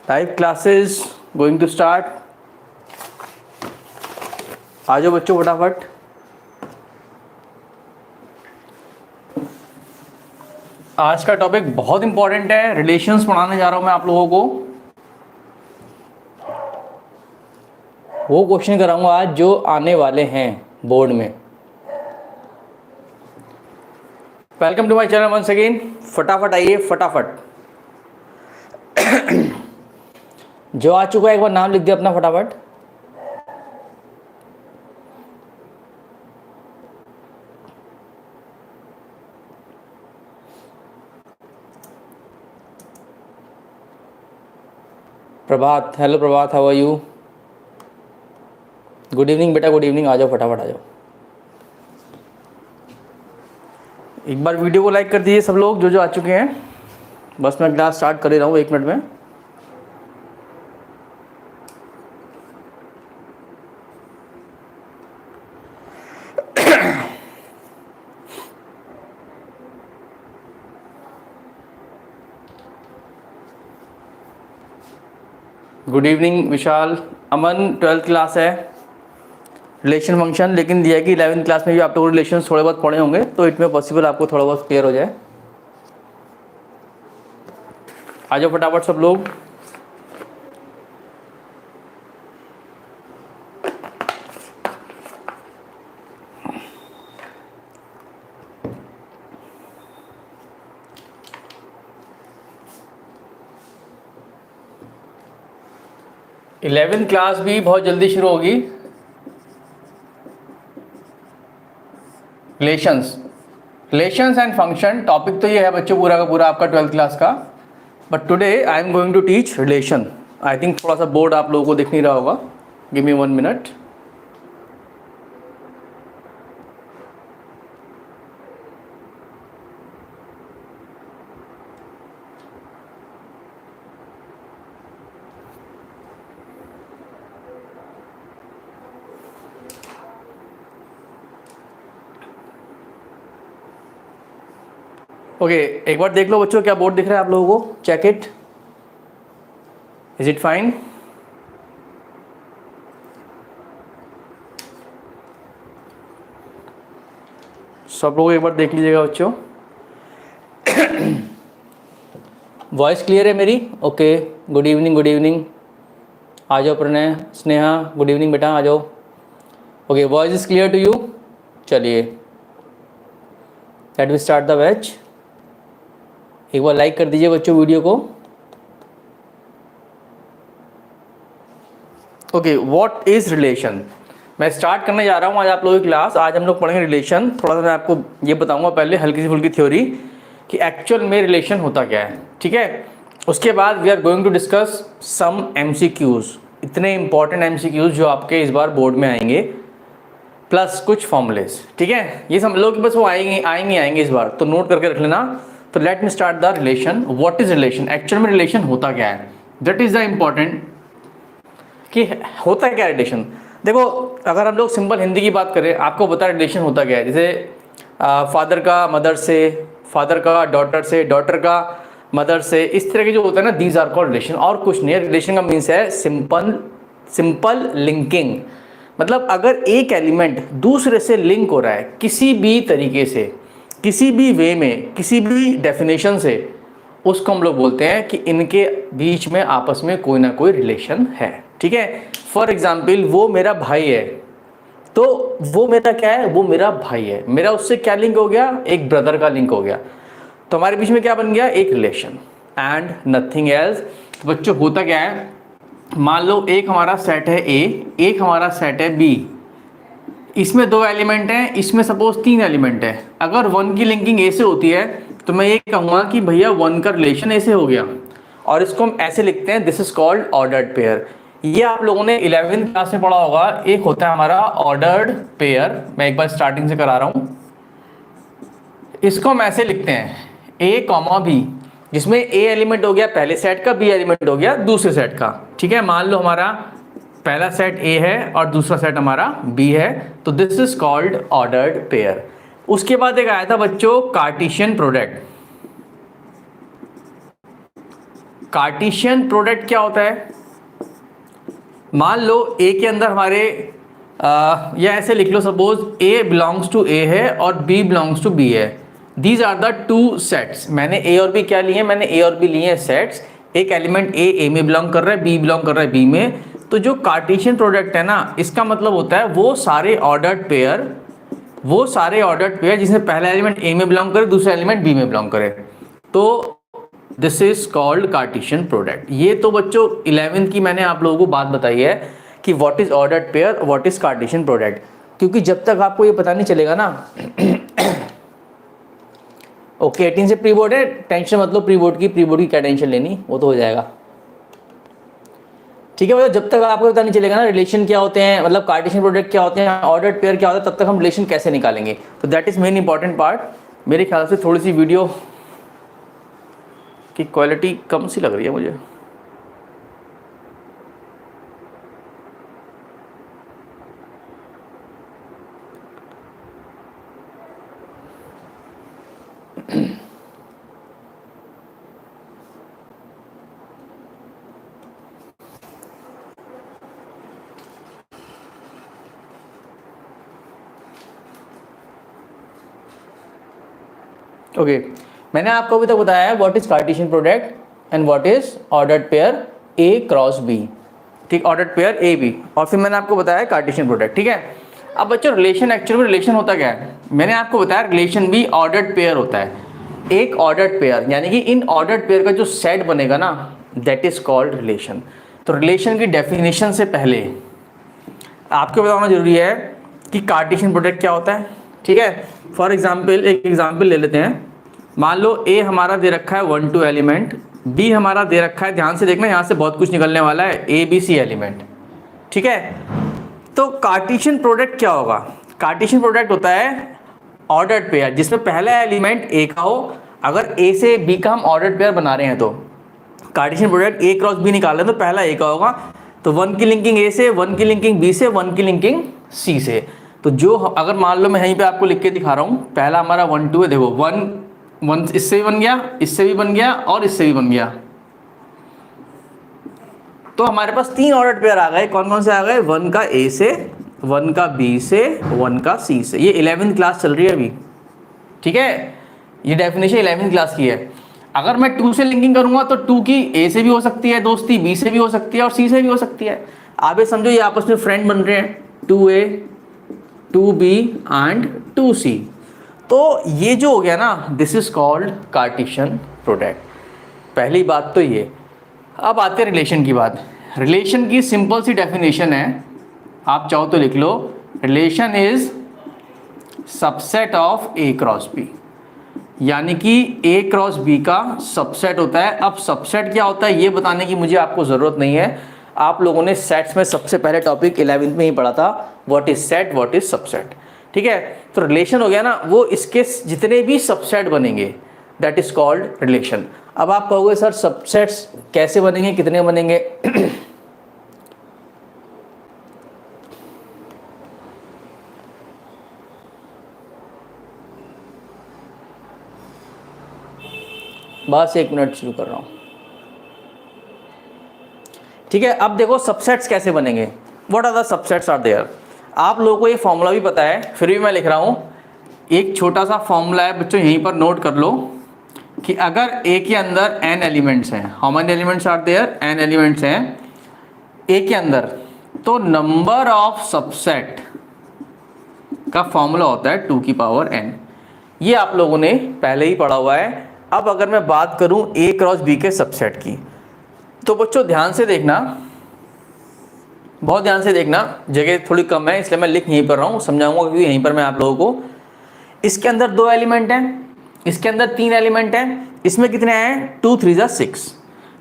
Live classes going to start. आ जाओ बच्चों फटाफट। आज का टॉपिक बहुत इंपॉर्टेंट है, रिलेशंस पढ़ाने जा रहा हूं मैं आप लोगों को। वो क्वेश्चन कराऊंगा आज जो आने वाले हैं बोर्ड में। Welcome to my channel once again. फटाफट आइए फटाफट। जो आ चुका है एक बार नाम लिख दिया अपना फटाफट। Prabhat, hello Prabhat, how are you? Good evening बेटा, गुड इवनिंग। आ जाओ फटाफट आ जाओ। एक बार वीडियो को लाइक कर दीजिए सब लोग जो आ चुके हैं। बस मैं क्लास स्टार्ट कर ही रहा हूँ 1 मिनट में। गुड इवनिंग विशाल। अमन 12th क्लास है, रिलेशन फंक्शन, लेकिन दिया है कि 11th क्लास में भी आप लोग रिलेशन थोड़े बहुत पढ़े होंगे, तो इट में पॉसिबल आपको थोड़ा बहुत क्लियर हो जाए। आ जाओ फटाफट सब लोग। इलेवेंथ क्लास भी बहुत जल्दी शुरू होगी। रिलेशंस एंड फंक्शन टॉपिक तो ये है बच्चों पूरा का पूरा आपका 12th क्लास का। But today I am going to teach relation. I think थोड़ा सा बोर्ड आप लोगों को दिख नहीं रहा होगा। Give me 1 minute. ओके, एक बार देख लो बच्चों क्या बोर्ड दिख रहा है आप लोगों को। Check it, is it fine? सब लोग एक बार देख लीजिएगा बच्चों। वॉइस क्लियर है मेरी? Okay, good evening good evening. आ जाओ प्रणय, स्नेहा, गुड इवनिंग बेटा, आ जाओ। Okay, voice is clear to you? चलिए let we start the batch. एक बार लाइक कर दीजिए बच्चों वीडियो को। Okay, what is relation? मैं स्टार्ट करने जा रहा हूँ आज आप लोगों की क्लास। आज हम लोग पढ़ेंगे रिलेशन। थोड़ा सा मैं आपको ये बताऊंगा पहले हल्की सी फुल्की थ्योरी कि एक्चुअल में रिलेशन होता क्या है, ठीक है। उसके बाद we are going to discuss some MCQs, इतने इंपॉर्टेंट एमसीक्यूज जो आपके इस बार बोर्ड में आएंगे, प्लस कुछ फॉर्मूलेस, ठीक है। ये समझ लो कि बस वो आएंगे इस बार, तो नोट करके रख लेना। तो let me start the relation. What is relation? Actual में रिलेशन होता क्या है, दैट इज द इम्पॉर्टेंट कि होता क्या है रिलेशन। देखो, अगर हम लोग सिंपल हिंदी की बात करें, आपको पता है रिलेशन होता क्या है। जैसे फादर का मदर से, फादर का डॉटर से, डॉटर का मदर से, इस तरह के जो होता है ना, दीज आर कॉल्ड रिलेशन। और कुछ नहीं है। रिलेशन का मीन्स है सिंपल लिंकिंग। मतलब अगर एक एलिमेंट दूसरे से लिंक हो रहा है किसी भी तरीके से, किसी भी वे में, किसी भी डेफिनेशन से, उसको हम लोग बोलते हैं कि इनके बीच में आपस में कोई ना कोई रिलेशन है, ठीक है। फॉर एग्जाम्पल, वो मेरा भाई है, तो वो मेरा क्या है, वो मेरा भाई है। मेरा उससे क्या लिंक हो गया, एक ब्रदर का लिंक हो गया। तो हमारे बीच में क्या बन गया, एक रिलेशन एंड नथिंग एल्स। तो बच्चों होता क्या है, मान लो एक हमारा सेट है ए, एक हमारा सेट है बी। इसमें 2 एलिमेंट हैं, इसमें सपोज 3 एलिमेंट है। अगर 1 की लिंकिंग ए से होती है तो मैं ये कहूँगा कि भैया 1 का रिलेशन ए से हो गया, और इसको हम ऐसे लिखते हैं, this is called ordered pair. ये आप लोगों ने 11th क्लास में पढ़ा होगा। एक होता है हमारा ऑर्डर्ड पेयर, मैं एक बार स्टार्टिंग से करा रहा हूँ। इसको हम ऐसे लिखते हैं, ए कॉमा बी, जिसमें ए एलिमेंट हो गया पहले सेट का, बी एलिमेंट हो गया दूसरे सेट का, ठीक है। मान लो हमारा पहला सेट ए है और दूसरा सेट हमारा बी है, तो this is called ordered pair. उसके बाद एक आया था बच्चों कार्टेशियन प्रोडक्ट। कार्टेशियन प्रोडक्ट क्या होता है, मान लो ए के अंदर हमारे या ऐसे लिख लो, suppose A belongs to A है और बी बिलोंग्स टू बी है, these are the two sets. मैंने ए और बी क्या लिए हैं, मैंने ए और बी लिए हैं सेट्स। एक एलिमेंट ए में बिलोंग कर रहा है, बी बिलोंग कर रहा है बी में। तो जो कार्टेशियन प्रोडक्ट है ना, इसका मतलब होता है वो सारे ऑर्डर्ड पेयर जिसमें पहला एलिमेंट ए में बिलोंग करे, दूसरा एलिमेंट बी में बिलोंग करे, तो this is called Cartesian product. ये तो बच्चों 11th की मैंने आप लोगों को बात बताई है कि what is ordered pair, what is Cartesian product, क्योंकि जब तक आपको ये पता नहीं चलेगा ना ओके 18 से प्री बोर्ड है, टेंशन मतलब प्री बोर्ड की क्या टेंशन लेनी, वो तो हो जाएगा, ठीक है। मतलब जब तक आपको पता नहीं चलेगा ना रिलेशन क्या होते हैं, मतलब कार्टेशियन प्रोडक्ट क्या होते हैं, ऑर्डर्ड पेयर क्या होता है, तब तक हम रिलेशन कैसे निकालेंगे। तो that is main important part. मेरे ख्याल से थोड़ी सी वीडियो की क्वालिटी कम सी लग रही है मुझे। ओके मैंने आपको अभी तक बताया है what is Cartesian product and what is ordered pair A cross B, ठीक, ऑर्डर्ड पेयर ए बी, और फिर मैंने आपको बताया कार्टेशियन प्रोडक्ट, ठीक है। अब बच्चों रिलेशन, एक्चुअल में रिलेशन होता क्या है, मैंने आपको बताया रिलेशन भी ऑर्डर्ड पेयर होता है। एक ऑर्डर्ड पेयर यानी कि इन ऑर्डर्ड पेयर का जो सेट बनेगा ना, दैट इज कॉल्ड रिलेशन। तो रिलेशन की डेफिनेशन से पहले आपको बताना जरूरी है कि कार्टेशियन प्रोडक्ट क्या होता है, ठीक है। फॉर एग्जाम्पल एक एग्जाम्पल ले लेते हैं। मान लो ए हमारा दे रखा है 1 2 एलिमेंट, बी हमारा दे रखा है, ध्यान से देखना यहाँ से बहुत कुछ निकलने वाला है, ए बी सी एलिमेंट, ठीक है। तो कार्टेशियन प्रोडक्ट क्या होगा, कार्टेशियन प्रोडक्ट होता है ऑर्डर्ड पेयर जिसमें पहला एलिमेंट ए का हो। अगर ए से बी का हम ऑर्डर्ड पेयर बना रहे हैं तो Cartesian product A cross B निकाल रहे हैं तो पहला ए का होगा, तो 1 की लिंकिंग ए से, 1 की लिंकिंग बी से, 1 की लिंकिंग सी से। तो जो अगर मान लो मैं यहीं पे आपको लिख के दिखा रहा हूँ, पहला हमारा 1 2 है, देखो 1 इससे भी बन गया, इससे भी बन गया और इससे भी बन गया, तो हमारे पास 3 ऑर्डर्ड पेयर आ गए। कौन कौन से आ गए, 1 का ए से, 1 का बी से, 1 का सी से। ये 11th क्लास चल रही है अभी, ठीक है, ये डेफिनेशन 11th क्लास की है। अगर मैं 2 से लिंकिंग करूंगा तो 2 की ए से भी हो सकती है दोस्ती, बी से भी हो सकती है और सी से भी हो सकती है। आप ये समझो ये आपस में फ्रेंड बन रहे हैं, 2A 2B एंड 2C। तो ये जो हो गया ना, this is called Cartesian product. पहली बात तो ये। अब आते हैं रिलेशन की बात। रिलेशन की सिंपल सी डेफिनेशन है, आप चाहो तो लिख लो, relation is subset of A cross B, यानी कि ए क्रॉस बी का सबसेट होता है। अब सबसेट क्या होता है ये बताने की मुझे आपको ज़रूरत नहीं है, आप लोगों ने सेट्स में सबसे पहले टॉपिक 11th में ही पढ़ा था, what is set, what is subset, ठीक है। तो रिलेशन हो गया ना, वो इसके जितने भी सबसेट बनेंगे दैट इज कॉल्ड रिलेशन। अब आप कहोगे सर सबसेट्स कैसे बनेंगे, कितने बनेंगे बस 1 मिनट शुरू कर रहा हूँ, ठीक है। अब देखो सबसेट्स कैसे बनेंगे, what are the subsets are there. आप लोगों को ये फॉर्मूला भी पता है, फिर भी मैं लिख रहा हूँ। एक छोटा सा फॉर्मूला है बच्चों, यहीं पर नोट कर लो कि अगर ए के अंदर n एलिमेंट्स हैं, how many elements are there, n elements हैं ए के अंदर, तो नंबर ऑफ सबसेट का फॉर्मूला होता है 2 की पावर n। ये आप लोगों ने पहले ही पढ़ा हुआ है। अब अगर मैं बात करूं ए क्रॉस बी के सबसेट की, तो बच्चों ध्यान से देखना, बहुत ध्यान से देखना, जगह थोड़ी कम है इसलिए मैं लिख यहीं पर रहा हूँ, समझाऊंगा क्योंकि यहीं पर मैं आप लोगों को, इसके अंदर 2 एलिमेंट हैं, इसके अंदर 3 एलिमेंट हैं, इसमें कितने हैं 2 3 जा 6।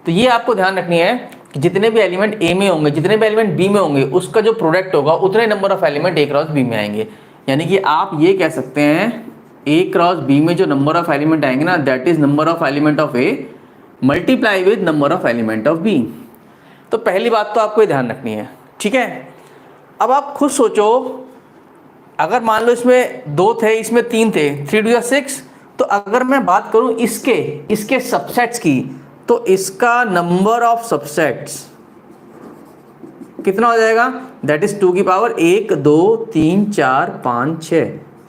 तो ये आपको ध्यान रखनी है कि जितने भी एलिमेंट ए में होंगे, जितने भी एलिमेंट बी में होंगे, उसका जो प्रोडक्ट होगा उतने number of element A cross B में आएंगे। यानी कि आप ये कह सकते हैं ए क्रॉस बी में जो नंबर ऑफ एलिमेंट आएंगे ना, that is number of element of A multiply with number of element of B. तो पहली बात तो आपको ये ध्यान रखनी है, ठीक है। अब आप खुद सोचो, अगर मान लो इसमें 2 थे, इसमें 3 थे, 3 2 6, तो अगर मैं बात करूं इसके सबसेट्स की, तो इसका नंबर ऑफ सबसेट्स कितना हो जाएगा, दैट इज 2 की पावर 1 2 3 4 5 6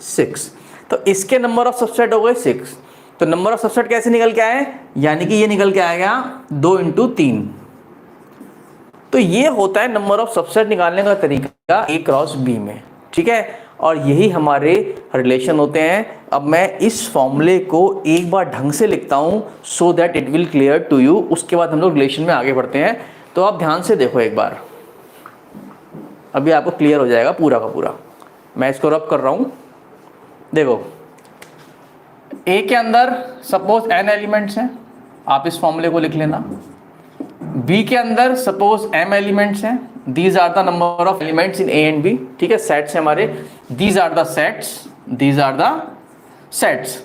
6। तो इसके नंबर ऑफ सबसेट हो गए 6। तो नंबर ऑफ सबसेट कैसे निकल के आए, यानी कि ये निकल के आएगा 2 × 3। तो ये होता है नंबर ऑफ सबसेट निकालने का तरीका A क्रॉस B में, ठीक है। और यही हमारे रिलेशन होते हैं। अब मैं इस फॉर्मूले को एक बार ढंग से लिखता हूँ so that it will clear to you. उसके बाद हम लोग रिलेशन में आगे बढ़ते हैं। तो आप ध्यान से देखो एक बार, अभी आपको क्लियर हो जाएगा पूरा का पूरा। मैं इसको रब कर रहा हूँ, देखो A के अंदर सपोज n एलिमेंट्स हैं, आप इस फॉर्मूले को लिख लेना। B के अंदर सपोज m एलिमेंट्स हैं, these are the number of elements in A and B, ठीक है, सेट्स हैं हमारे, these are the sets, these are the sets.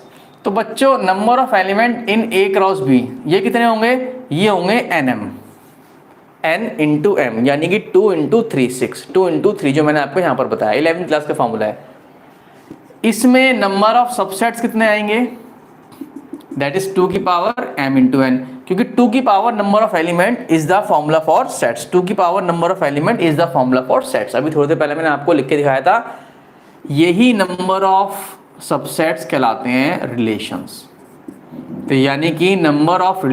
तो बच्चों number of element in A cross B ये कितने होंगे, ये होंगे nm, n इंटू m, यानी कि 2 × 3 6, 2 × 3 जो मैंने आपको यहाँ पर बताया 11वीं क्लास का फॉर्मूला है। इसमें नंबर ऑफ सबसेट्स कितने आएंगे, दैट इज 2 की पावर m × n, क्योंकि 2 की power number of element is the formula for sets, 2 की power number of element is the formula for sets. अभी थोड़ी देर पहले मैंने आपको लिख के दिखाया था, यही नंबर ऑफ सबसेट्स कहलाते हैं रिलेशंस। तो यानी कि नंबर ऑफ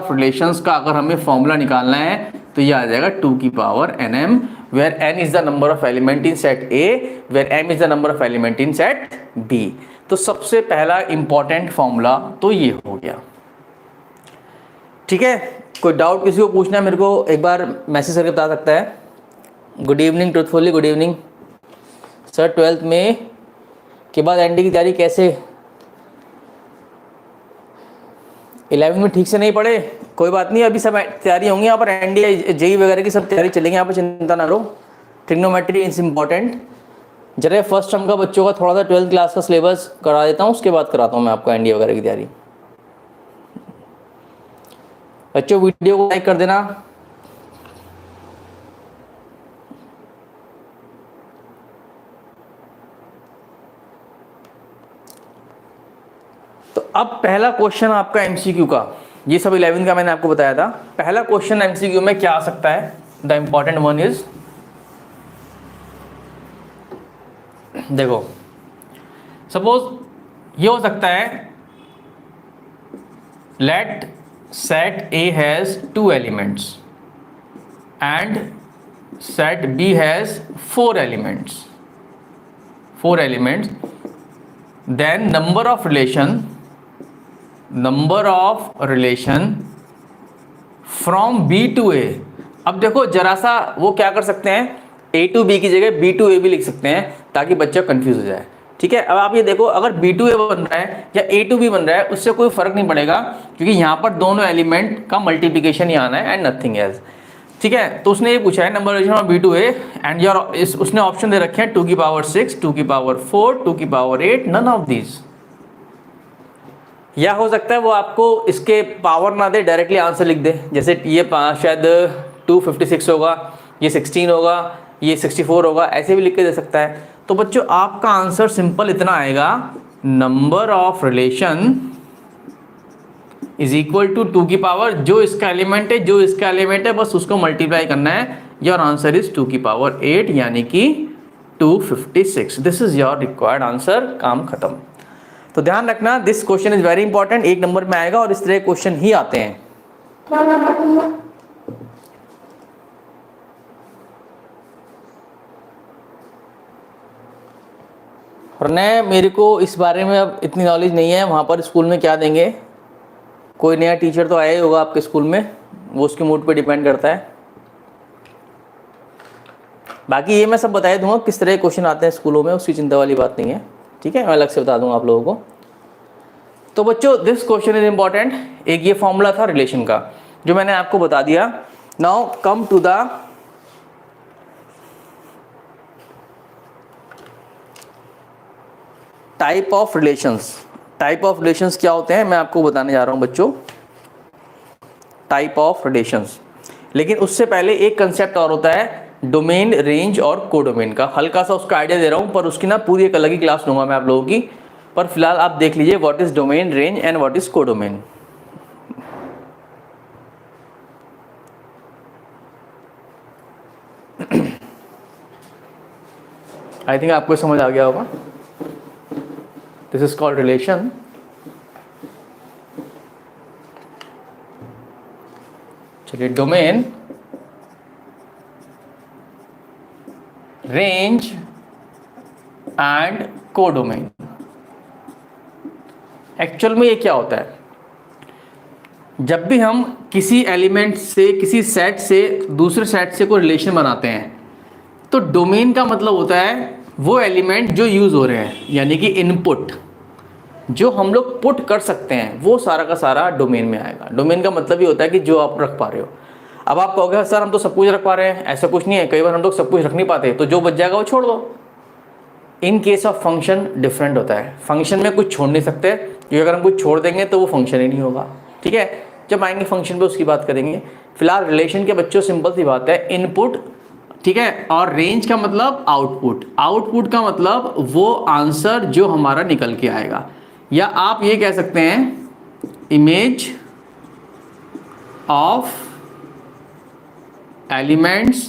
रिलेशंस का अगर हमें फॉर्मूला निकालना है तो ये आ जाएगा 2 की power nm, where n is the number of element in set A, where m is the number of element in set B। तो सबसे पहला इंपॉर्टेंट फॉर्मूला तो ये हो गया, ठीक है। कोई डाउट किसी को पूछना है मेरे को एक बार मैसेज करके बता सकता है। Good evening truthfully, good evening sir. 12th में के बाद एनडी की तैयारी कैसे, 11 में ठीक से नहीं पढ़े, कोई बात नहीं, अभी सब तैयारी होंगी यहाँ पर, एनडी जेई वगैरह की सब तैयारी चलेंगी यहाँ पर, चिंता ना लो। Trigonometry is important. जरा फर्स्ट टर्म का बच्चों का थोड़ा सा 12th क्लास का सिलेबस करा देता हूँ, उसके बाद कराता हूँ मैं आपको एनडी वगैरह की तैयारी। बच्चों वीडियो को लाइक कर देना। तो अब पहला क्वेश्चन आपका एमसीक्यू का, ये सब 11 का मैंने आपको बताया था। पहला क्वेश्चन एमसीक्यू में क्या आ सकता है, द इंपॉर्टेंट वन इज, देखो सपोज ये हो सकता है, let set A has 2 elements and set B has 4 elements, then number of relation from B to A। अब देखो जरा सा वो क्या कर सकते हैं, A to B की जगह B to A भी लिख सकते हैं ताकि बच्चा कंफ्यूज हो जाए, ठीक है। अब आप ये देखो, अगर B to A बन रहा है या A to B बन रहा है उससे कोई फर्क नहीं पड़ेगा, क्योंकि यहाँ पर दोनों एलिमेंट का मल्टीप्लिकेशन ही आना है एंड नथिंग एल्स, ठीक है। तो उसने ये पूछा है number relation of B to A and your, उसने ऑप्शन दे रखे हैं 2 की पावर 6, 2 की पावर 4, 2 की पावर 8, नन ऑफ दीज। या हो सकता है वो आपको इसके पावर ना दे, डायरेक्टली आंसर लिख दे, जैसे ये शायद 256 होगा, ये 16 होगा, ये 64 होगा, ऐसे भी लिख के दे सकता है। तो बच्चों आपका आंसर सिंपल इतना आएगा, number of relation is equal to 2 की पावर जो इसका एलिमेंट है बस उसको मल्टीप्लाई करना है। योर आंसर इज 2 की पावर 8 यानी कि 256। This is your required answer, काम खत्म। तो ध्यान रखना, this question is very important, 1 number में आएगा और इस तरह क्वेश्चन ही आते हैं। और न मेरे को इस बारे में अब इतनी नॉलेज नहीं है, वहाँ पर स्कूल में क्या देंगे, कोई नया टीचर तो आया ही होगा आपके स्कूल में, वो उसके मूड पे डिपेंड करता है। बाकी ये मैं सब बता दूंगा किस तरह क्वेश्चन आते हैं स्कूलों में, उसकी चिंता वाली बात नहीं है, ठीक है, मैं अलग से बता दूंगा आप लोगों को। तो बच्चों दिस क्वेश्चन इज इंपॉर्टेंट। एक ये फॉर्मूला था रिलेशन का जो मैंने आपको बता दिया। Now come to the type of relations. Type of relations क्या होते हैं मैं आपको बताने जा रहा हूं बच्चों, टाइप ऑफ रिलेशंस। लेकिन उससे पहले एक कंसेप्ट और होता है डोमेन, रेंज और कोडोमेन का। हल्का सा उसका आइडिया दे रहा हूं, पर उसकी ना पूरी एक अलग ही क्लास लूंगा मैं आप लोगों की। पर फिलहाल आप देख लीजिए what is domain, range and what is codomain. I think आपको समझ आ गया होगा। This is called relation. चलिए, domain, range and codomain. Actual में ये क्या होता है, जब भी हम किसी एलिमेंट से, किसी सेट से दूसरे सेट से कोई रिलेशन बनाते हैं, तो डोमेन का मतलब होता है वो एलिमेंट जो यूज हो रहे हैं, यानी कि इनपुट जो हम लोग पुट कर सकते हैं, वो सारा का सारा डोमेन में आएगा। डोमेन का मतलब ये होता है कि जो आप रख पा रहे हो। अब आप कहोगे सर हम तो सब कुछ रख पा रहे हैं, ऐसा कुछ नहीं है, कई बार हम लोग सब कुछ रख नहीं पाते, तो जो बच जाएगा वो छोड़ दो। In case of function different होता है, फंक्शन में कुछ छोड़ नहीं सकते, क्योंकि अगर हम कुछ छोड़ देंगे तो वो फंक्शन ही नहीं होगा। ठीक है, जब आएंगे फंक्शन पे उसकी बात करेंगे। फिलहाल रिलेशन के बच्चों सिंपल सी बात है, इनपुट, ठीक है, और रेंज का मतलब आउटपुट। आउटपुट का मतलब वो आंसर जो हमारा निकल के आएगा, या आप ये कह सकते हैं image of elements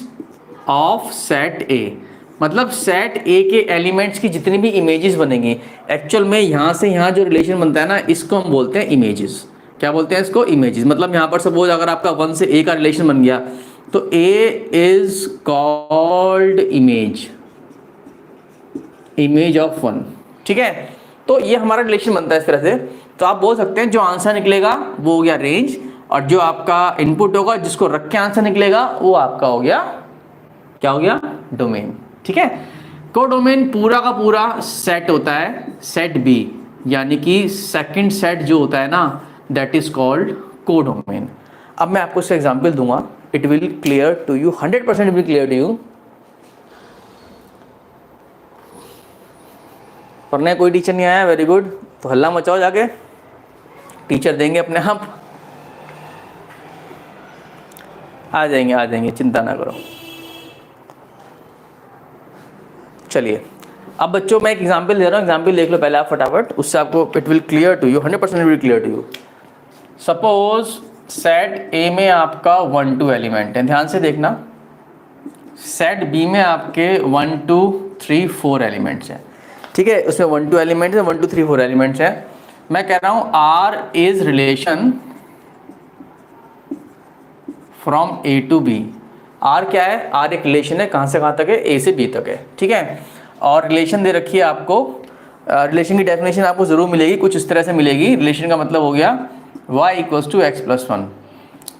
of set A. मतलब सेट ए के एलिमेंट्स की जितनी भी इमेजेस बनेंगी, एक्चुअल में यहां से यहां जो रिलेशन बनता है ना, इसको हम बोलते हैं इमेजेस। क्या बोलते हैं इसको? इमेजेस। मतलब यहां पर सपोज अगर आपका 1 से ए का रिलेशन बन गया, तो A is called image, image of 1। ठीक है, तो ये हमारा रिलेशन बनता है इस तरह से। तो आप बोल सकते हैं जो आंसर निकलेगा वो हो गया रेंज, और जो आपका इनपुट होगा जिसको रख के आंसर निकलेगा वो आपका हो गया, क्या हो गया? डोमेन। ठीक है, कोडोमेन पूरा का पूरा सेट होता है, सेट बी, यानी कि सेकंड सेट जो होता है ना, दैट इज कॉल्ड कोडोमेन। अब मैं आपको इसका एग्जांपल दूंगा, it will clear to you, 100% will clear to you. पढ़ने कोई टीचर नहीं आया, वेरी गुड, तो हल्ला मचाओ जाके, टीचर देंगे अपने आप, आ जाएंगे, चिंता ना करो। चलिए, अब बच्चों मैं एक एग्जांपल दे रहा हूँ, एग्जांपल देख लो पहले आप फटाफट, उससे आपको it will clear to you, 100% will clear to you. Suppose set A में आपका 1 2 एलिमेंट है, ध्यान से देखना। सेट बी में आपके 1 2 3 4 एलिमेंट्स हैं। ठीक है, उसमें 1 2 एलिमेंट्स है, 1 2 3 4 एलिमेंट्स हैं। मैं कह रहा हूँ R is relation from A to B. R क्या है? आर एक रिलेशन है, कहाँ से कहाँ तक है? ए से बी तक है। ठीक है, और रिलेशन दे रखी है आपको, रिलेशन की डेफिनेशन आपको जरूर मिलेगी, कुछ इस तरह से मिलेगी। रिलेशन का मतलब हो गया y equals to x plus 1,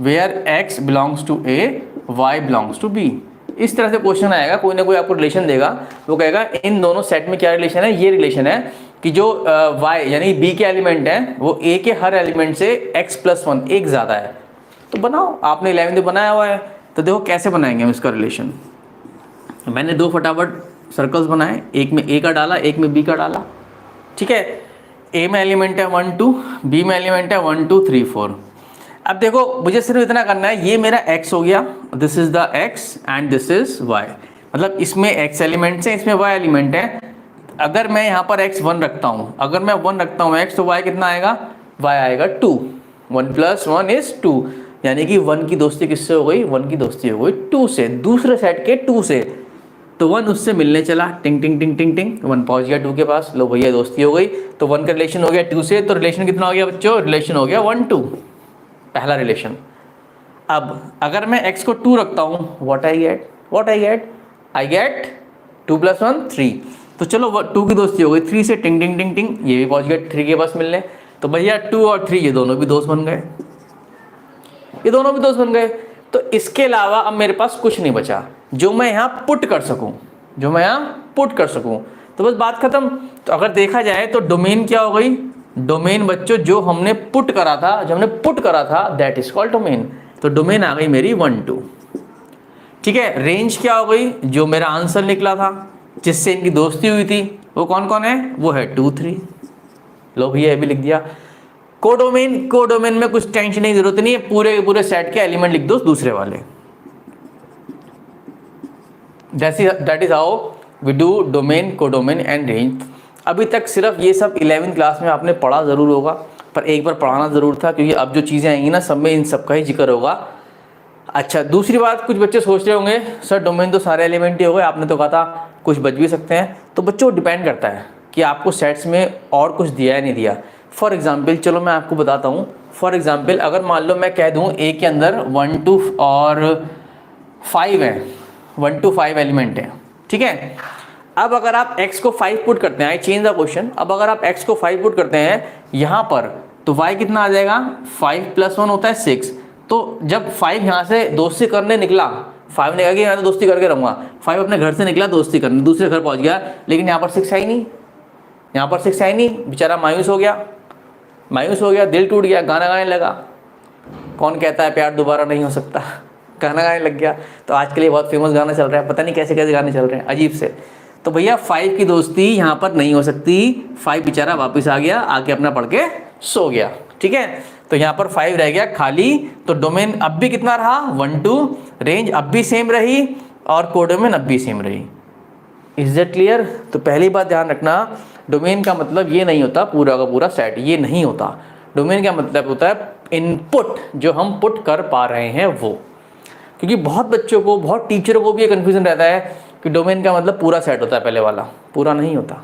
where x belongs to a, y belongs to b। इस तरह से क्वेश्चन आएगा, कोई ना कोई आपको रिलेशन देगा, वो कहेगा इन दोनों सेट में क्या रिलेशन है? ये रिलेशन है कि जो y यानी b के एलिमेंट हैं वो a के हर एलिमेंट से x प्लस 1 एक ज़्यादा है। तो बनाओ, आपने 11th में बनाया हुआ है, तो देखो कैसे बनाएंगे हम इसका रिलेशन। मैंने 2 फटाफट सर्कल्स बनाए, एक में a का डाला, एक में b का डाला। ठीक है, a में एलिमेंट है 1 2, b में एलिमेंट है 1 2 3 4। अब देखो मुझे सिर्फ इतना करना है, ये मेरा x हो गया, this is the x and this is y। मतलब इसमें x एलिमेंट्स हैं, इसमें y एलिमेंट है। अगर मैं यहाँ पर x 1 रखता हूँ, अगर मैं 1 रखता हूँ x, तो y कितना आएगा? y आएगा 2। 1 + 1 इज 2, यानी कि 1 की दोस्ती किससे हो गई? 1 की दोस्ती हो गई 2 से, दूसरे सेट के 2 से। तो 1 उससे मिलने चला, टिंग टिंग टिंग टिंग टिंग, 1 पहुंच गया 2 के पास, लो भैया दोस्ती हो गई। तो 1 का रिलेशन हो गया 2 से, तो रिलेशन कितना हो गया बच्चों? रिलेशन हो गया 1 2, पहला रिलेशन। अब अगर मैं x को 2 रखता हूँ, व्हाट आई गेट 2 + 1 3। तो चलो 2 की दोस्ती हो गई, 3 से टिंग टिंग टिंग टिंग, ये भी पहुंच गया 3 के पास मिलने। तो भैया 2 और 3 ये दोनों भी दोस्त बन गए, ये दोनों भी दोस्त बन गए। तो इसके अलावा अब मेरे पास कुछ नहीं बचा जो मैं यहाँ पुट कर सकूं, तो बस बात खत्म। तो अगर देखा जाए तो डोमेन क्या हो गई? डोमेन बच्चों जो हमने पुट करा था, दैट इज कॉल्ड डोमेन। तो डोमेन आ गई मेरी 1 2। ठीक है, रेंज क्या हो गई? जो मेरा आंसर निकला था, जिससे इनकी दोस्ती हुई थी, वो कौन कौन है? वो है 2 3। लो भैया ये भी लिख दिया। कोडोमेन में कुछ टेंशन की जरूरत नहीं है, पूरे सेट के एलिमेंट लिख दो दूसरे वाले। That is how we do domain, codomain and range. अभी तक सिर्फ ये सब 11th क्लास में आपने पढ़ा जरूर होगा, पर एक बार पढ़ाना जरूर था, क्योंकि अब जो चीज़ें आएंगी ना, सब में इन सब का ही जिक्र होगा। अच्छा, दूसरी बात, कुछ बच्चे सोच रहे होंगे सर डोमेन तो सारे एलिमेंट ही हो गए, आपने तो कहा था कुछ बच भी सकते हैं। तो बच्चों डिपेंड करता है कि आपको सेट्स में और कुछ दिया है नहीं दिया। फॉर एग्जाम्पल चलो मैं आपको बताता हूँ। फॉर एग्जाम्पल अगर मान लो मैं कह दूँ ए के अंदर 1 to और 5 है, 1 to 5 एलिमेंट है, ठीक है। अब अगर आप x को 5 पुट करते हैं, आई चेंज द क्वेश्चन, अब अगर आप x को 5 पुट करते हैं यहाँ पर तो y कितना आ जाएगा, 5 + 1 होता है 6। तो जब 5 यहाँ से दोस्ती करने निकला, 5 ने कहा कि मैं तो दोस्ती करके रहूँगा, 5 अपने घर से निकला दोस्ती करने, दूसरे घर पहुँच गया, लेकिन यहाँ पर 6 आई नहीं, यहाँ पर 6 आई नहीं, बेचारा मायूस हो गया, दिल टूट गया, गाना गाने लगा। कौन कहता है प्यार दोबारा नहीं हो सकता, गाना गाने लग गया। तो आज के लिए बहुत फेमस गाना चल रहा है, पता नहीं कैसे कैसे गाने चल रहे हैं अजीब से। तो भैया 5 की दोस्ती यहाँ पर नहीं हो सकती, 5 बेचारा वापस आ गया, आके अपना पढ़ के सो गया, ठीक है। तो यहाँ पर 5 रह गया खाली। तो डोमेन अब भी कितना रहा, 1 2, रेंज अब भी सेम रही और कोडोमेन अब भी सेम रही। Is that clear? तो पहली बात ध्यान रखना, डोमेन का मतलब ये नहीं होता पूरा का पूरा सेट, ये नहीं होता। डोमेन का मतलब होता है इनपुट जो हम पुट कर पा रहे हैं वो। क्योंकि बहुत बच्चों को, बहुत टीचरों को भी ये कन्फ्यूजन रहता है कि डोमेन का मतलब पूरा सेट होता है, पहले वाला पूरा नहीं होता।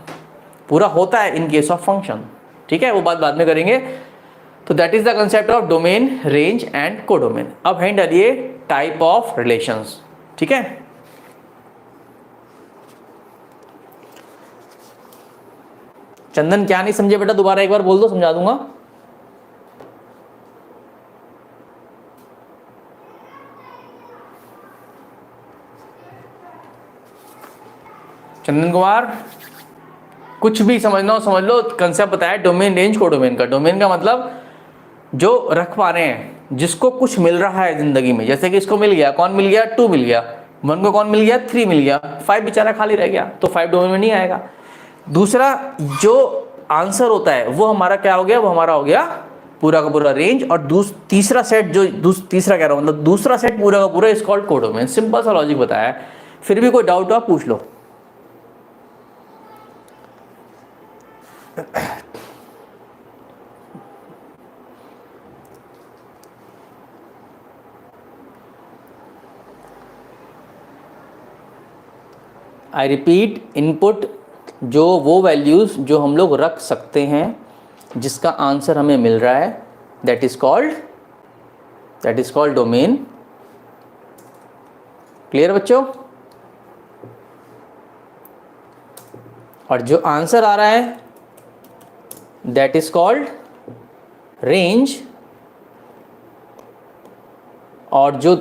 पूरा होता है इन केस ऑफ फंक्शन, ठीक है, वो बात बाद में करेंगे। तो that is the concept of domain, range and codomain. अब हैंड डालिए टाइप ऑफ रिलेशंस, ठीक है। चंदन क्या नहीं समझे बेटा, दोबारा एक बार बोल दो, समझा दूंगा। चंदन कुमार, कुछ भी समझना हो समझ लो, कंसेप्ट बताया डोमेन, रेंज, कोडोमेन का। डोमेन का मतलब जो रख पा रहे हैं, जिसको कुछ मिल रहा है जिंदगी में, जैसे कि इसको मिल गया, कौन मिल गया, 2 मिल गया, 1 को कौन मिल गया, 3 मिल गया, 5 बेचारा खाली रह गया, तो 5 डोमेन में नहीं आएगा। दूसरा जो आंसर होता है वो हमारा क्या हो गया, वो हमारा हो गया पूरा का पूरा रेंज। और तीसरा सेट जो तीसरा कह रहा हूँ, मतलब दूसरा सेट पूरा का पूरा इज कॉल्ड कोडोमेन। सिंपल सा लॉजिक बताया, फिर भी कोई डाउट हो आप पूछ लो। आई रिपीट, इनपुट जो वो वैल्यूज़ जो हम लोग रख सकते हैं, जिसका आंसर हमें मिल रहा है, that is called domain. Clear बच्चों? और जो आंसर आ रहा है दैट इज कॉल्ड रेंज, और जो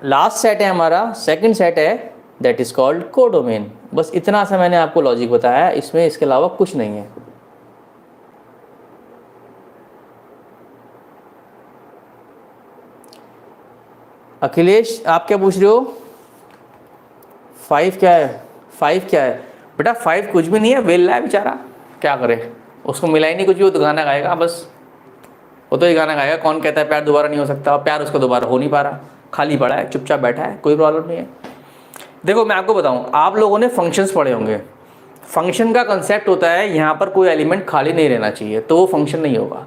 लास्ट सेट है हमारा, सेकंड सेट है, दैट इज कॉल्ड कोडोमेन। बस इतना सा मैंने आपको लॉजिक बताया, इसमें इसके अलावा कुछ नहीं है। अखिलेश आप क्या पूछ रहे हो, 5 क्या है, 5 क्या है बेटा? 5 कुछ भी नहीं है, वेला है बेचारा, क्या करे, उसको मिला ही नहीं कुछ भी, वो तो गाना गाएगा बस, वो तो ये गाना गाएगा। कौन कहता है प्यार दोबारा नहीं हो सकता, प्यार उसको दोबारा हो नहीं पा रहा, खाली पड़ा है, चुपचाप बैठा है, कोई प्रॉब्लम नहीं है। देखो मैं आपको बताऊं, आप लोगों ने फंक्शंस पढ़े होंगे। फंक्शन का कंसेप्ट होता है यहाँ पर कोई एलिमेंट खाली नहीं रहना चाहिए, तो वो फंक्शन नहीं होगा,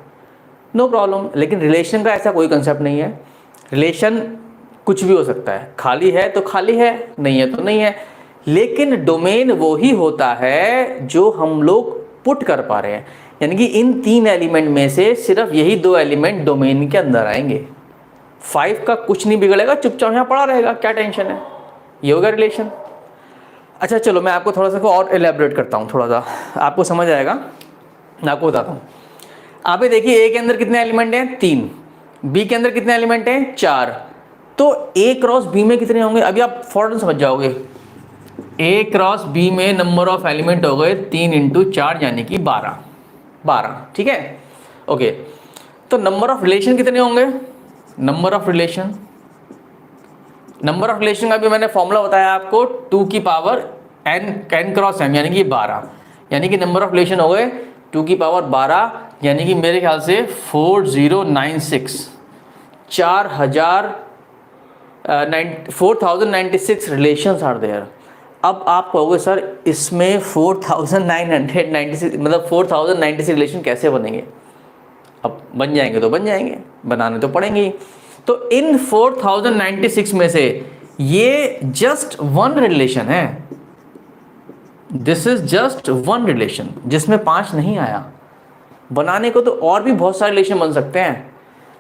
नो प्रॉब्लम। लेकिन रिलेशन का ऐसा कोई कंसेप्ट नहीं है। रिलेशन कुछ भी हो सकता है, खाली है तो खाली है, नहीं है तो नहीं है। लेकिन डोमेन वो ही होता है जो हम लोग पुट कर पा रहे हैं, यानी कि इन 3 एलिमेंट में से सिर्फ यही 2 एलिमेंट डोमेन के अंदर आएंगे। 5 का कुछ नहीं बिगड़ेगा, चुपचाप यहाँ पड़ा रहेगा, क्या टेंशन है, ये होगा रिलेशन। अच्छा चलो मैं आपको थोड़ा सा और एलेबरेट करता हूँ, थोड़ा सा आपको समझ आएगा, मैं आपको बताता हूँ। आप ये देखिए, ए के अंदर कितने एलिमेंट हैं, 3, बी के अंदर कितने एलिमेंट हैं, 4, तो ए क्रॉस बी में कितने होंगे, अभी आप फौरन समझ जाओगे। ए क्रॉस बी में नंबर ऑफ एलिमेंट हो गए 3 × 4 यानी कि 12, ठीक है, ओके। तो नंबर ऑफ रिलेशन कितने होंगे, नंबर ऑफ रिलेशन का भी मैंने फॉर्मूला बताया आपको, 2 की पावर n क्रॉस m यानी कि 12, यानी कि नंबर ऑफ रिलेशन हो गए 2 की पावर 12, यानी कि मेरे ख्याल से 4096 4096 रिलेशंस आर देयर। अब आप कहोगे सर इसमें 4996 मतलब 4096 रिलेशन कैसे बनेंगे? अब बन जाएंगे तो बन जाएंगे, बनाने तो पड़ेंगे ही। तो इन 4096 में से ये जस्ट 1 रिलेशन है, this is just one relation जिसमें 5 नहीं आया। बनाने को तो और भी बहुत सारे रिलेशन बन सकते हैं।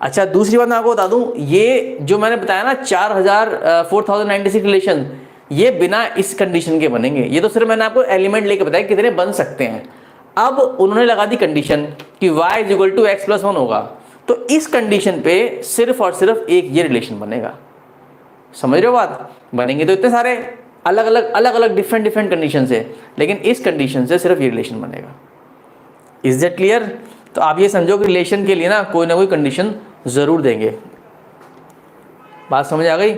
अच्छा, दूसरी बात मैं आपको बता दूं, ये जो मैंने बताया ना 4096 रिलेशन, ये बिना इस कंडीशन के बनेंगे। ये तो सिर्फ मैंने आपको एलिमेंट लेके बताया कितने बन सकते हैं। अब उन्होंने लगा दी कंडीशन कि y = x+1 होगा, तो इस कंडीशन पे सिर्फ और सिर्फ एक ये रिलेशन बनेगा। समझ रहे हो बात? बनेंगे तो इतने सारे अलग अलग डिफरेंट कंडीशन से, लेकिन इस कंडीशन से सिर्फ ये रिलेशन बनेगा। Is that clear? तो आप ये समझो कि रिलेशन के लिए ना कोई कंडीशन जरूर देंगे। बात समझ आ गई?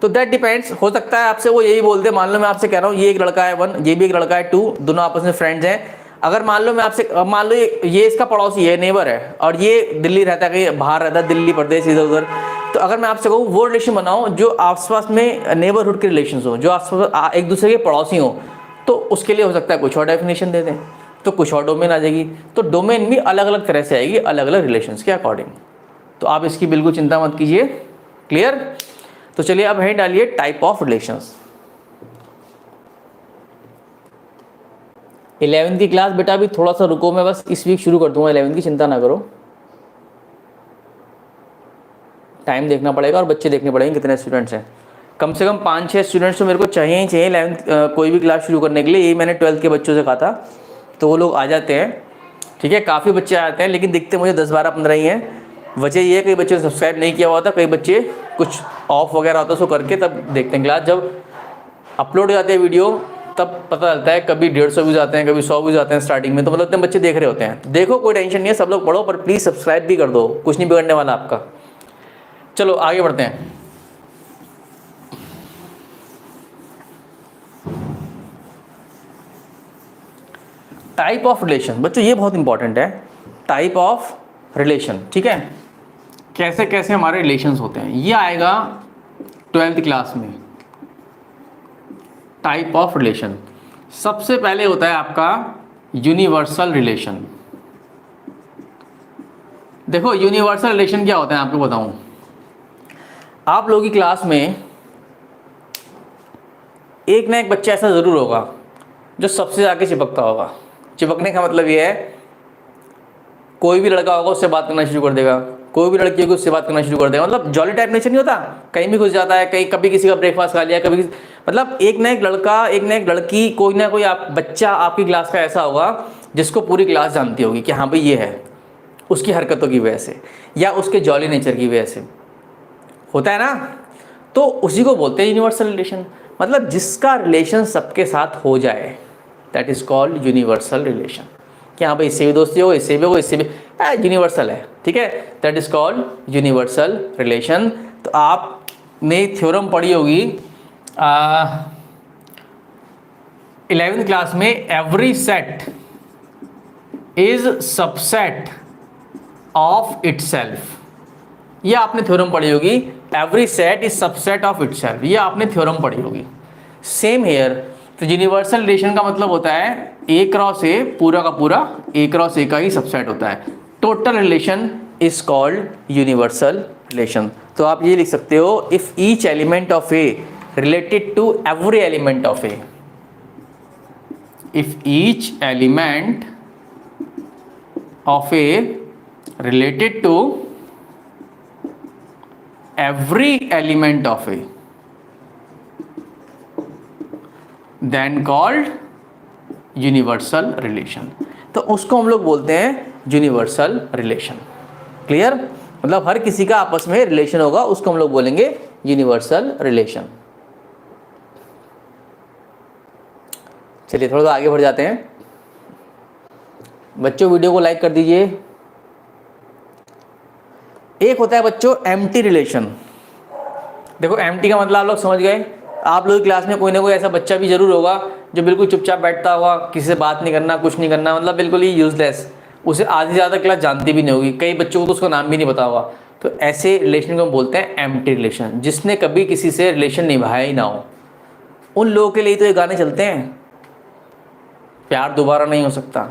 तो दैट डिपेंड्स, हो सकता है आपसे वो यही बोल दे, मान लो मैं आपसे कह रहा हूँ ये एक लड़का है 1, ये भी एक लड़का है 2, दोनों आपस में फ्रेंड्स हैं। अगर मान लो मैं आपसे, मान लो ये इसका पड़ोसी है, नेबर है, और ये दिल्ली रहता है, कहीं बाहर रहता है, दिल्ली प्रदेश इधर उधर, तो अगर मैं आपसे कहूँ वो रिलेशन बनाओ जो आसपास में नेबरहुड के रिलेशन हो, जो आसपास एक दूसरे के पड़ोसी हो, तो उसके लिए हो सकता है कुछ और डेफिनेशन दे दें, तो कुछ और डोमेन आ जाएगी। तो डोमेन भी अलग अलग तरह से आएगी, अलग अलग रिलेशंस के अकॉर्डिंग। तो आप इसकी बिल्कुल चिंता मत कीजिए। क्लियर? तो चलिए अब है डालिए टाइप ऑफ रिलेशंस। 11th की क्लास बेटा अभी थोड़ा सा रुको, मैं बस इस वीक शुरू कर दूंगा 11th की, चिंता ना करो। टाइम देखना पड़ेगा और बच्चे देखने पड़ेंगे कितने स्टूडेंट्स हैं। कम से कम 5-6 स्टूडेंट्स तो मेरे को चाहिए ही चाहिए 11th कोई भी क्लास शुरू करने के लिए। यही मैंने 12th के बच्चों से कहा था, तो वो लोग आ जाते हैं। ठीक है, काफ़ी बच्चे आते हैं, लेकिन दिखते मुझे 10, 12, 15 ही हैं। वजह ये है कई बच्चों ने सब्सक्राइब नहीं किया हुआ था, कई बच्चे कुछ ऑफ वगैरह होता है उसको करके तब देखते हैं क्लास। जब अपलोड हो जाती है वीडियो तब पता चलता है, कभी 150 व्यूज़ आते हैं, कभी 100 व्यूज़ आते हैं स्टार्टिंग में, तो मतलब इतने बच्चे देख रहे होते हैं। देखो कोई टेंशन नहीं है, सब लोग पढ़ो, पर प्लीज़ सब्सक्राइब भी कर दो, कुछ नहीं बिगड़ने वाला आपका। चलो आगे बढ़ते हैं। टाइप ऑफ रिलेशन बच्चों, ये बहुत इंपॉर्टेंट है। टाइप ऑफ रिलेशन, ठीक है, कैसे कैसे हमारे रिलेशंस होते हैं, ये आएगा 12th क्लास में। टाइप ऑफ रिलेशन सबसे पहले होता है आपका यूनिवर्सल रिलेशन। देखो यूनिवर्सल रिलेशन क्या होता है आपको बताऊं। आप लोगों की क्लास में एक ना एक बच्चा ऐसा जरूर होगा जो सबसे आगे चिपकता होगा। चिपकने का मतलब ये है, कोई भी लड़का होगा उससे बात करना शुरू कर देगा, कोई भी लड़की होगी उससे बात करना शुरू कर देगा। मतलब जॉली टाइप नेचर नहीं होता, कहीं भी घुस जाता है, कहीं कभी किसी का ब्रेकफास्ट खा लिया, कभी मतलब एक ना एक लड़का, एक ना एक लड़की, कोई ना कोई बच्चा आपकी क्लास का ऐसा होगा जिसको पूरी क्लास जानती होगी कि हाँ भाई ये है, उसकी हरकतों की वजह से या उसके जॉली नेचर की वजह से। होता है ना? तो उसी को बोलते हैं यूनिवर्सल रिलेशन। मतलब जिसका रिलेशन सबके साथ हो जाए, that is called universal relation. कि हाँ भाई इससे भी दोस्ती हो, इससे भी हो, इससे भी, यूनिवर्सल है। ठीक है, that is called universal relation. तो आपने थ्योरम पढ़ी होगी 11th क्लास में, every set is subset of itself. ये आपने थ्योरम पढ़ी होगी, every set is subset of itself, ये आपने थ्योरम पढ़ी होगी। सेम हेयर, तो यूनिवर्सल रिलेशन का मतलब होता है A क्रॉस A पूरा का पूरा A क्रॉस A का ही सबसेट होता है। Total relation is called universal relation. तो आप ये लिख सकते हो, if each element of A related to every element of A, if each element of A related to every element of A, then called universal relation. तो उसको हम लोग बोलते हैं यूनिवर्सल रिलेशन। क्लियर? मतलब हर किसी का आपस में रिलेशन होगा, उसको हम लोग बोलेंगे यूनिवर्सल रिलेशन। चलिए थोड़ा सा आगे बढ़ जाते हैं। बच्चों वीडियो को लाइक कर दीजिए। एक होता है बच्चों एम्प्टी रिलेशन। देखो एम्प्टी का मतलब आप लोग समझ गए। आप लोग की क्लास में कोई ना कोई ऐसा बच्चा भी जरूर होगा जो बिल्कुल चुपचाप बैठता होगा, किसी से बात नहीं करना, कुछ नहीं करना, मतलब बिल्कुल ही यूजलेस, उसे आधी से ज़्यादा क्लास जानती भी नहीं होगी, कई बच्चों को तो उसका नाम भी नहीं पता होगा। तो ऐसे रिलेशन को हम बोलते हैं एम्प्टी रिलेशन, जिसने कभी किसी से रिलेशन निभाया ही ना हो। उन लोगों के लिए तो ये गाने चलते हैं, प्यार दोबारा नहीं हो सकता,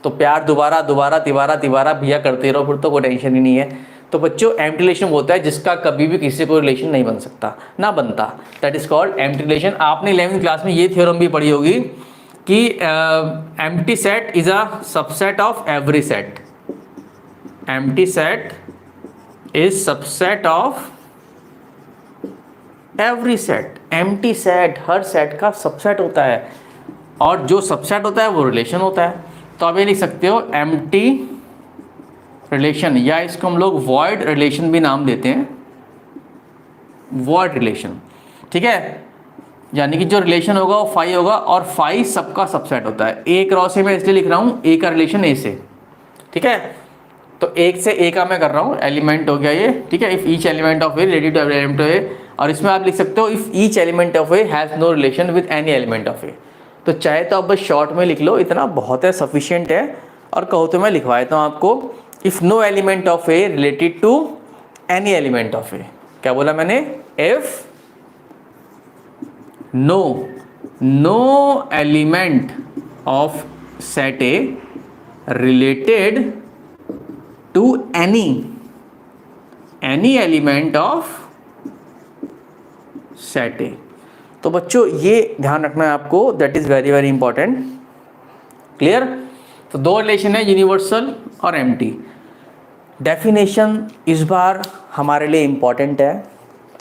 तो प्यार दोबारा दोबारा तिबारा तिबारा भैया करते रहो, फिर तो कोई टेंशन ही नहीं है। तो बच्चों एम्प्टी रिलेशन होता है जिसका कभी भी किसी से कोई रिलेशन नहीं बन सकता, ना बनता, that is called empty relation. आपने 11th क्लास में ये थ्योरम भी पढ़ी होगी कि empty set is a subset of every set, empty set is subset of every set. Empty set her set का सबसेट होता है, और जो सबसेट होता है वो रिलेशन होता है। तो आप ये लिख सकते हो एम्प्टी रिलेशन, या इसको हम लोग वॉइड रिलेशन भी नाम देते हैं, वॉइड रिलेशन। ठीक है, यानी कि जो रिलेशन होगा वो फाई होगा, और फाई सबका सबसेट होता है। एक रॉ से मैं इसलिए लिख रहा हूँ ए का रिलेशन ए से। ठीक है, तो एक से ए का मैं कर रहा हूँ, एलिमेंट हो गया ये। ठीक है, if each element of A related to every element of A, और इसमें आप लिख सकते हो if each element of A has no relation with any element of A. तो चाहे तो आप बस शॉर्ट में लिख लो, इतना बहुत है, सफिशिएंट है। और कहो तो मैं लिखवा देता हूँ आपको, if no element of A related to any element of A. क्या बोला मैंने? If no element of set A related to any element of set A. तो बच्चों ये ध्यान रखना है आपको, that is very very important. Clear? तो दो रिलेशन है, यूनिवर्सल और एम्प्टी। डेफिनेशन इस बार हमारे लिए इंपॉर्टेंट है,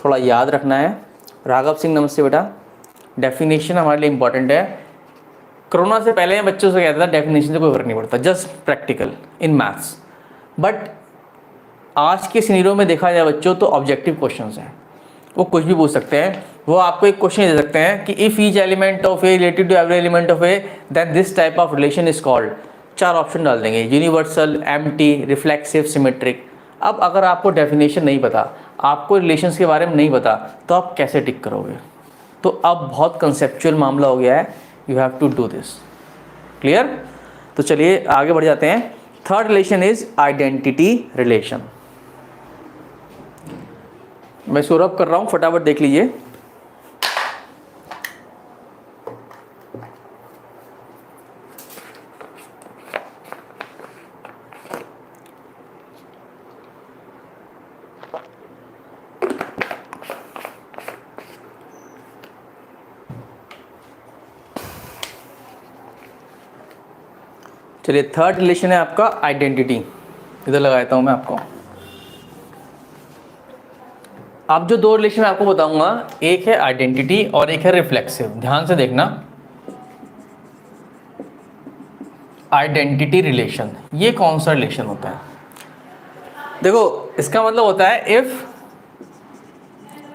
थोड़ा याद रखना है। राघव सिंह नमस्ते बेटा। डेफिनेशन हमारे लिए इंपॉर्टेंट है। कोरोना से पहले मैं बच्चों से कहता था डेफिनेशन से कोई फर्क नहीं पड़ता, just practical in maths. But आज के सिनेरियो में देखा जाए बच्चों, तो ऑब्जेक्टिव क्वेश्चंस हैं, वो कुछ भी पूछ सकते हैं। वो आपको एक क्वेश्चन दे सकते हैं कि if each element of A related to every element of A then this type of relation is called. 4 option डाल देंगे, यूनिवर्सल, एम्प्टी, रिफ्लेक्सिव, सिमेट्रिक। अब अगर आपको डेफिनेशन नहीं पता, आपको रिलेशंस के बारे में नहीं पता, तो आप कैसे टिक करोगे? तो अब बहुत कंसेप्चुअल मामला हो गया है, you have to do this. Clear? तो चलिए आगे बढ़ जाते हैं। Third relation is identity relation. मैं सौरभ कर रहा हूं, फटाफट देख लीजिए। चलिए, थर्ड रिलेशन है आपका आइडेंटिटी। इधर लगाता हूं मैं आपको। अब जो दो रिलेशन मैं आपको बताऊंगा, एक है आइडेंटिटी और एक है रिफ्लेक्सिव। ध्यान से देखना, आइडेंटिटी रिलेशन ये कौन सा रिलेशन होता है? देखो, इसका मतलब होता है if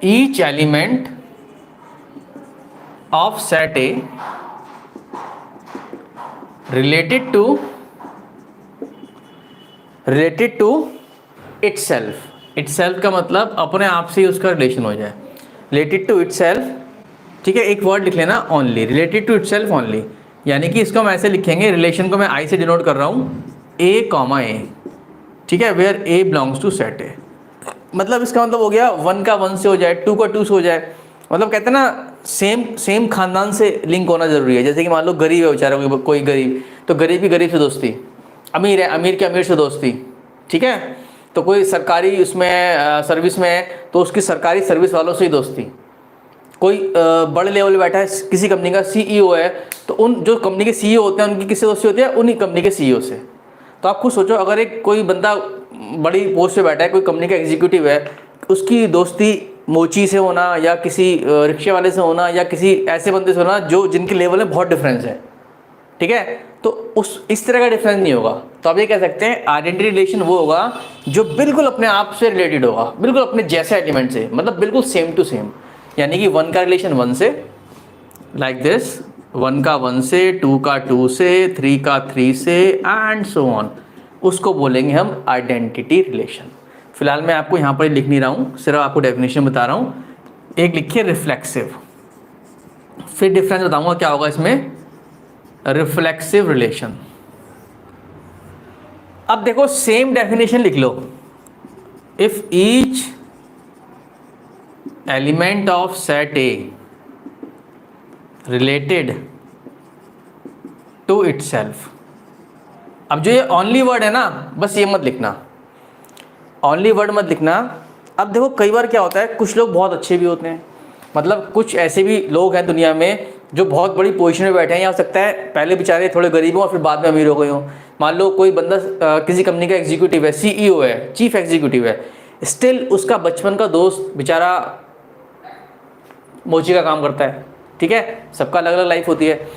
each element of set A related to itself का मतलब अपने आप से ही उसका रिलेशन हो जाए। रिलेटेड टू इटसेल्फ, ठीक है, एक वर्ड लिख लेना only, related to itself only. यानी कि इसको हम ऐसे लिखेंगे, रिलेशन को मैं आई से डिनोट कर रहा हूँ, ए कॉमा ए। ठीक है, where A belongs to set A. मतलब इसका मतलब हो गया 1 का 1 से हो जाए, 2 का 2 से हो जाए। मतलब कहते हैं ना, सेम खानदान से लिंक होना जरूरी है। जैसे कि मान लो गरीब है बेचारा, कोई गरीब, तो गरीब की गरीब से दोस्ती, अमीर है अमीर के अमीर से दोस्ती। ठीक है, तो कोई सरकारी उसमें सर्विस में है, तो उसकी सरकारी सर्विस वालों से ही दोस्ती। कोई बड़े लेवल पे बैठा है, किसी कंपनी का सीईओ है, तो उन जो कंपनी के सीईओ होते हैं उनकी किससे दोस्ती होती है? उन्हीं कंपनी के सीईओ से। तो आप खुद सोचो, अगर एक कोई बंदा बड़ी पोस्ट पे बैठा है, कोई कंपनी का एग्जीक्यूटिव है, उसकी दोस्ती मोची से होना, या किसी रिक्शे वाले से होना, या किसी ऐसे बंदे से होना जो जिनके लेवल में बहुत डिफरेंस है। ठीक है, तो इस तरह का डिफरेंस नहीं होगा। तो आप ये कह सकते हैं आइडेंटिटी रिलेशन वो होगा जो बिल्कुल अपने आप से रिलेटेड होगा, बिल्कुल अपने जैसे एलिमेंट से, मतलब बिल्कुल सेम टू सेम। यानी कि 1 का रिलेशन 1 से, लाइक दिस, 1 का 1 से, 2 का 2 से, 3 का 3 से, एंड सो ऑन, उसको बोलेंगे हम आइडेंटिटी रिलेशन। फिलहाल मैं आपको यहाँ पर लिख नहीं रहा हूँ, सिर्फ आपको डेफिनेशन बता रहा हूँ। एक लिखिए रिफ्लेक्सिव, फिर डिफरेंस बताऊंगा क्या होगा इसमें, रिफ्लेक्सिव रिलेशन। अब देखो, सेम डेफिनेशन लिख लो, if each element of set A related to itself. अब जो ये ओनली वर्ड है ना, बस ये मत लिखना, ओनली वर्ड मत लिखना। अब देखो, कई बार क्या होता है, कुछ लोग बहुत अच्छे भी होते हैं, मतलब कुछ ऐसे भी लोग हैं दुनिया में जो बहुत बड़ी पोजीशन में बैठे हैं, या हो सकता है पहले बेचारे थोड़े गरीब हों और फिर बाद में अमीर हो गए हों। मान लो कोई बंदा किसी कंपनी का एग्जीक्यूटिव है, CEO है, चीफ एग्जीक्यूटिव है, स्टिल उसका बचपन का दोस्त बेचारा मोची का काम करता है, ठीक है, सबका अलग अलग लाइफ होती है,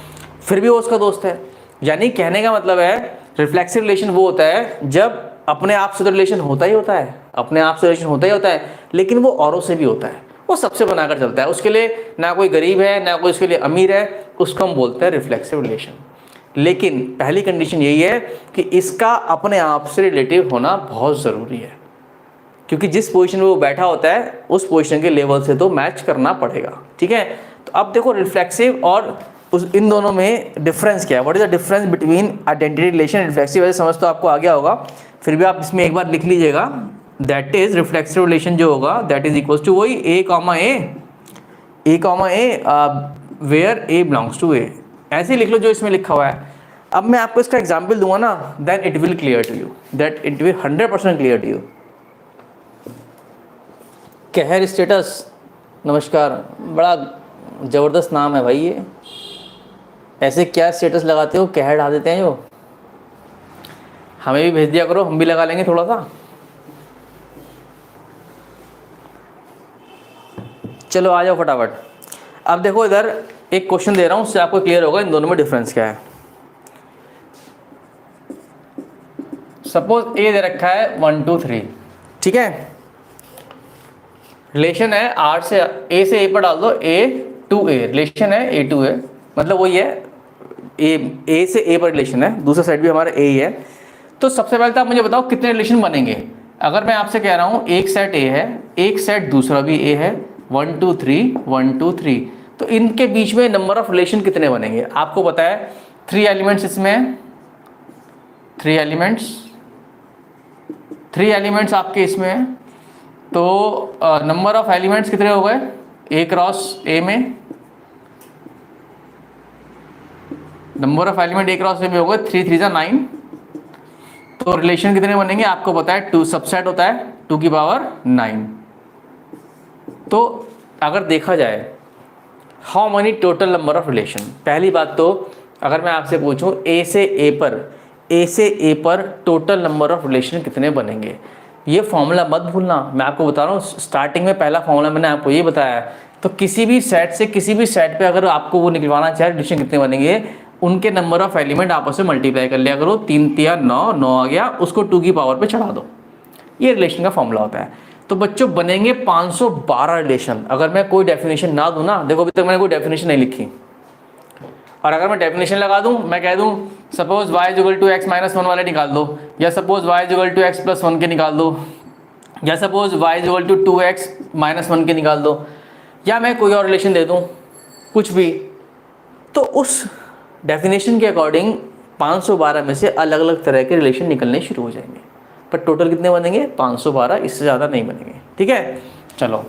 फिर भी वो उसका दोस्त है। यानी कहने का मतलब है रिफ्लेक्सिव रिलेशन वो होता है जब अपने आप से तो रिलेशन होता ही होता है, अपने आप से रिलेशन होता ही होता है, लेकिन वो औरों से भी होता है, वो सबसे बनाकर चलता है। उसके लिए ना कोई गरीब है ना कोई उसके लिए अमीर है, उसको हम बोलते हैं रिफ्लेक्सिव रिलेशन। लेकिन पहली कंडीशन यही है कि इसका अपने आप से रिलेटिव होना बहुत ज़रूरी है, क्योंकि जिस पोजीशन में वो बैठा होता है उस पोजीशन के लेवल से तो मैच करना पड़ेगा, ठीक है। तो अब देखो रिफ्लेक्सिव और इन दोनों में डिफरेंस क्या है, what is the difference between identity relation and reflexive. वैसे समझ तो आपको आ गया होगा, फिर भी आप इसमें एक बार लिख लीजिएगा, दैट इज रिफ्लेक्सिव रिलेशन जो होगा दैट इज इक्वल्स टू वही A comma A where A belongs to A, ऐसे लिख लो जो इसमें लिखा हुआ है। अब मैं आपको इसका एग्जाम्पल दूंगा ना, then it will clear to you, that it will 100% clear to you. कहर स्टेटस, नमस्कार, बड़ा ज़बरदस्त नाम है भाई ये, ऐसे क्या स्टेटस लगाते हो, कहर डाल देते हैं जो, हमें भी भेज दिया करो, हम भी लगा लेंगे थोड़ा सा। चलो आ जाओ फटाफट। अब देखो इधर एक क्वेश्चन दे रहा हूँ, उससे आपको क्लियर होगा इन दोनों में डिफरेंस क्या है। सपोज ए दे रखा है 1 2 3, ठीक है, रिलेशन है आर से ए से ए पर डाल दो A to A, रिलेशन है A to A, मतलब वही है ए से ए पर रिलेशन है, दूसरा साइड भी हमारा ए ही है। तो सबसे पहले तो आप मुझे बताओ कितने रिलेशन बनेंगे। अगर मैं आपसे कह रहा हूँ एक सेट ए है, एक सेट दूसरा भी ए है, 1 2 3 1 2 3, तो इनके बीच में नंबर ऑफ रिलेशन कितने बनेंगे। आपको पता है 3 एलिमेंट्स इसमें, 3 एलिमेंट्स आपके इसमें है, तो नंबर ऑफ एलिमेंट्स कितने हो गए ए क्रॉस ए में, number of element A cross ए में हो गए 3 3 9, तो रिलेशन कितने बनेंगे आपको पता है 2 सबसेट होता है 2 की पावर 9। तो अगर देखा जाए how many total number of relation, पहली बात तो अगर मैं आपसे पूछूं ए से ए पर टोटल नंबर ऑफ रिलेशन कितने बनेंगे, ये फॉर्मूला मत भूलना। मैं आपको बता रहा हूँ स्टार्टिंग में पहला फॉर्मूला मैंने आपको ये बताया है। तो किसी भी सेट से किसी भी सेट पे अगर आपको वो निकलवाना चाहे रिलेशन कितने बनेंगे, उनके नंबर ऑफ एलिमेंट आपस में मल्टीप्लाई कर लिया करो, 3 3 9 9 आ गया, उसको 2 की पावर पे चढ़ा दो, ये रिलेशन का फॉर्मूला होता है। तो बच्चों बनेंगे 512 रिलेशन। अगर मैं कोई डेफिनेशन ना दूँ ना, देखो अभी तक मैंने कोई डेफिनेशन नहीं लिखी, और अगर मैं डेफिनेशन लगा दूं, मैं कह दूं suppose y equal to x minus 1 वाले निकाल दो, या suppose y equal to x plus 1 के निकाल दो, या suppose y equal to 2x minus 1 के निकाल दो, या मैं कोई और रिलेशन दे दूं कुछ भी, तो उस डेफिनेशन के अकॉर्डिंग 512 में से अलग अलग तरह के रिलेशन निकलने शुरू हो जाएंगे। पर टोटल कितने बनेंगे 512, इससे ज़्यादा नहीं बनेंगे, ठीक है। चलो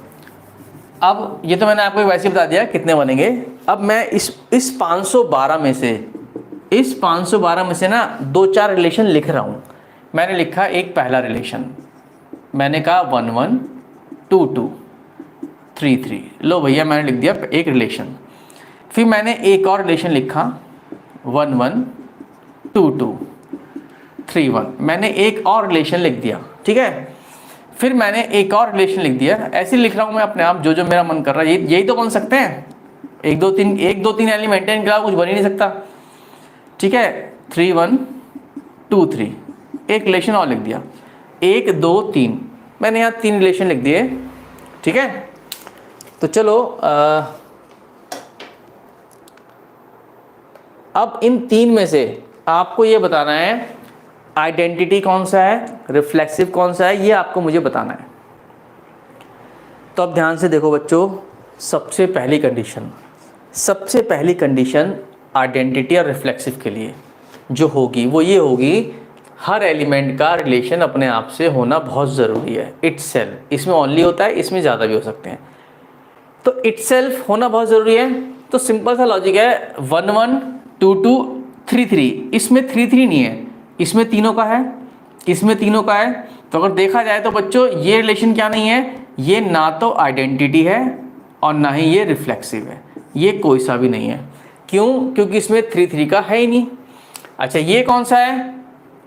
अब ये तो मैंने आपको वैसे ही बता दिया कितने बनेंगे। अब मैं इस 512 में से ना 2-4 रिलेशन लिख रहा हूँ। मैंने लिखा एक पहला रिलेशन, मैंने कहा 1 1 2 2 3 3, लो भैया मैंने लिख दिया एक रिलेशन। फिर मैंने एक और रिलेशन लिखा 1 1 2 2 3 1, मैंने एक और रिलेशन लिख दिया, ठीक है। फिर मैंने एक और रिलेशन लिख दिया, ऐसे लिख रहा हूँ मैं अपने आप, जो जो मेरा मन कर रहा है, यही तो बन सकते हैं। 1 2 3 एलिमेंट है, इनके अलावा कुछ बन ही नहीं सकता, ठीक है। 3 1 2 3, एक रिलेशन और लिख दिया, 1 2 3, मैंने यहाँ 3 रिलेशन लिख दिए, ठीक है। तो चलो अब इन 3 में से आपको ये बताना है आइडेंटिटी कौन सा है, रिफ्लेक्सिव कौन सा है, ये आपको मुझे बताना है। तो अब ध्यान से देखो बच्चों, सबसे पहली कंडीशन आइडेंटिटी और रिफ्लेक्सिव के लिए जो होगी वो ये होगी, हर एलिमेंट का रिलेशन अपने आप से होना बहुत ज़रूरी है। इटसेल्फ, इसमें ओनली होता है, इसमें ज़्यादा भी हो सकते हैं। तो इटसेल्फ होना बहुत ज़रूरी है। तो सिंपल सा लॉजिक है, 1 1 2 2 3 3, इसमें 3 3 नहीं है, इसमें तीनों का है, इसमें तीनों का है। तो अगर देखा जाए तो बच्चों ये रिलेशन क्या नहीं है, ये ना तो आइडेंटिटी है और ना ही ये रिफ्लेक्सिव है, ये कोई सा भी नहीं है। क्यों? क्योंकि इसमें 3 3 का है ही नहीं। अच्छा ये कौन सा है?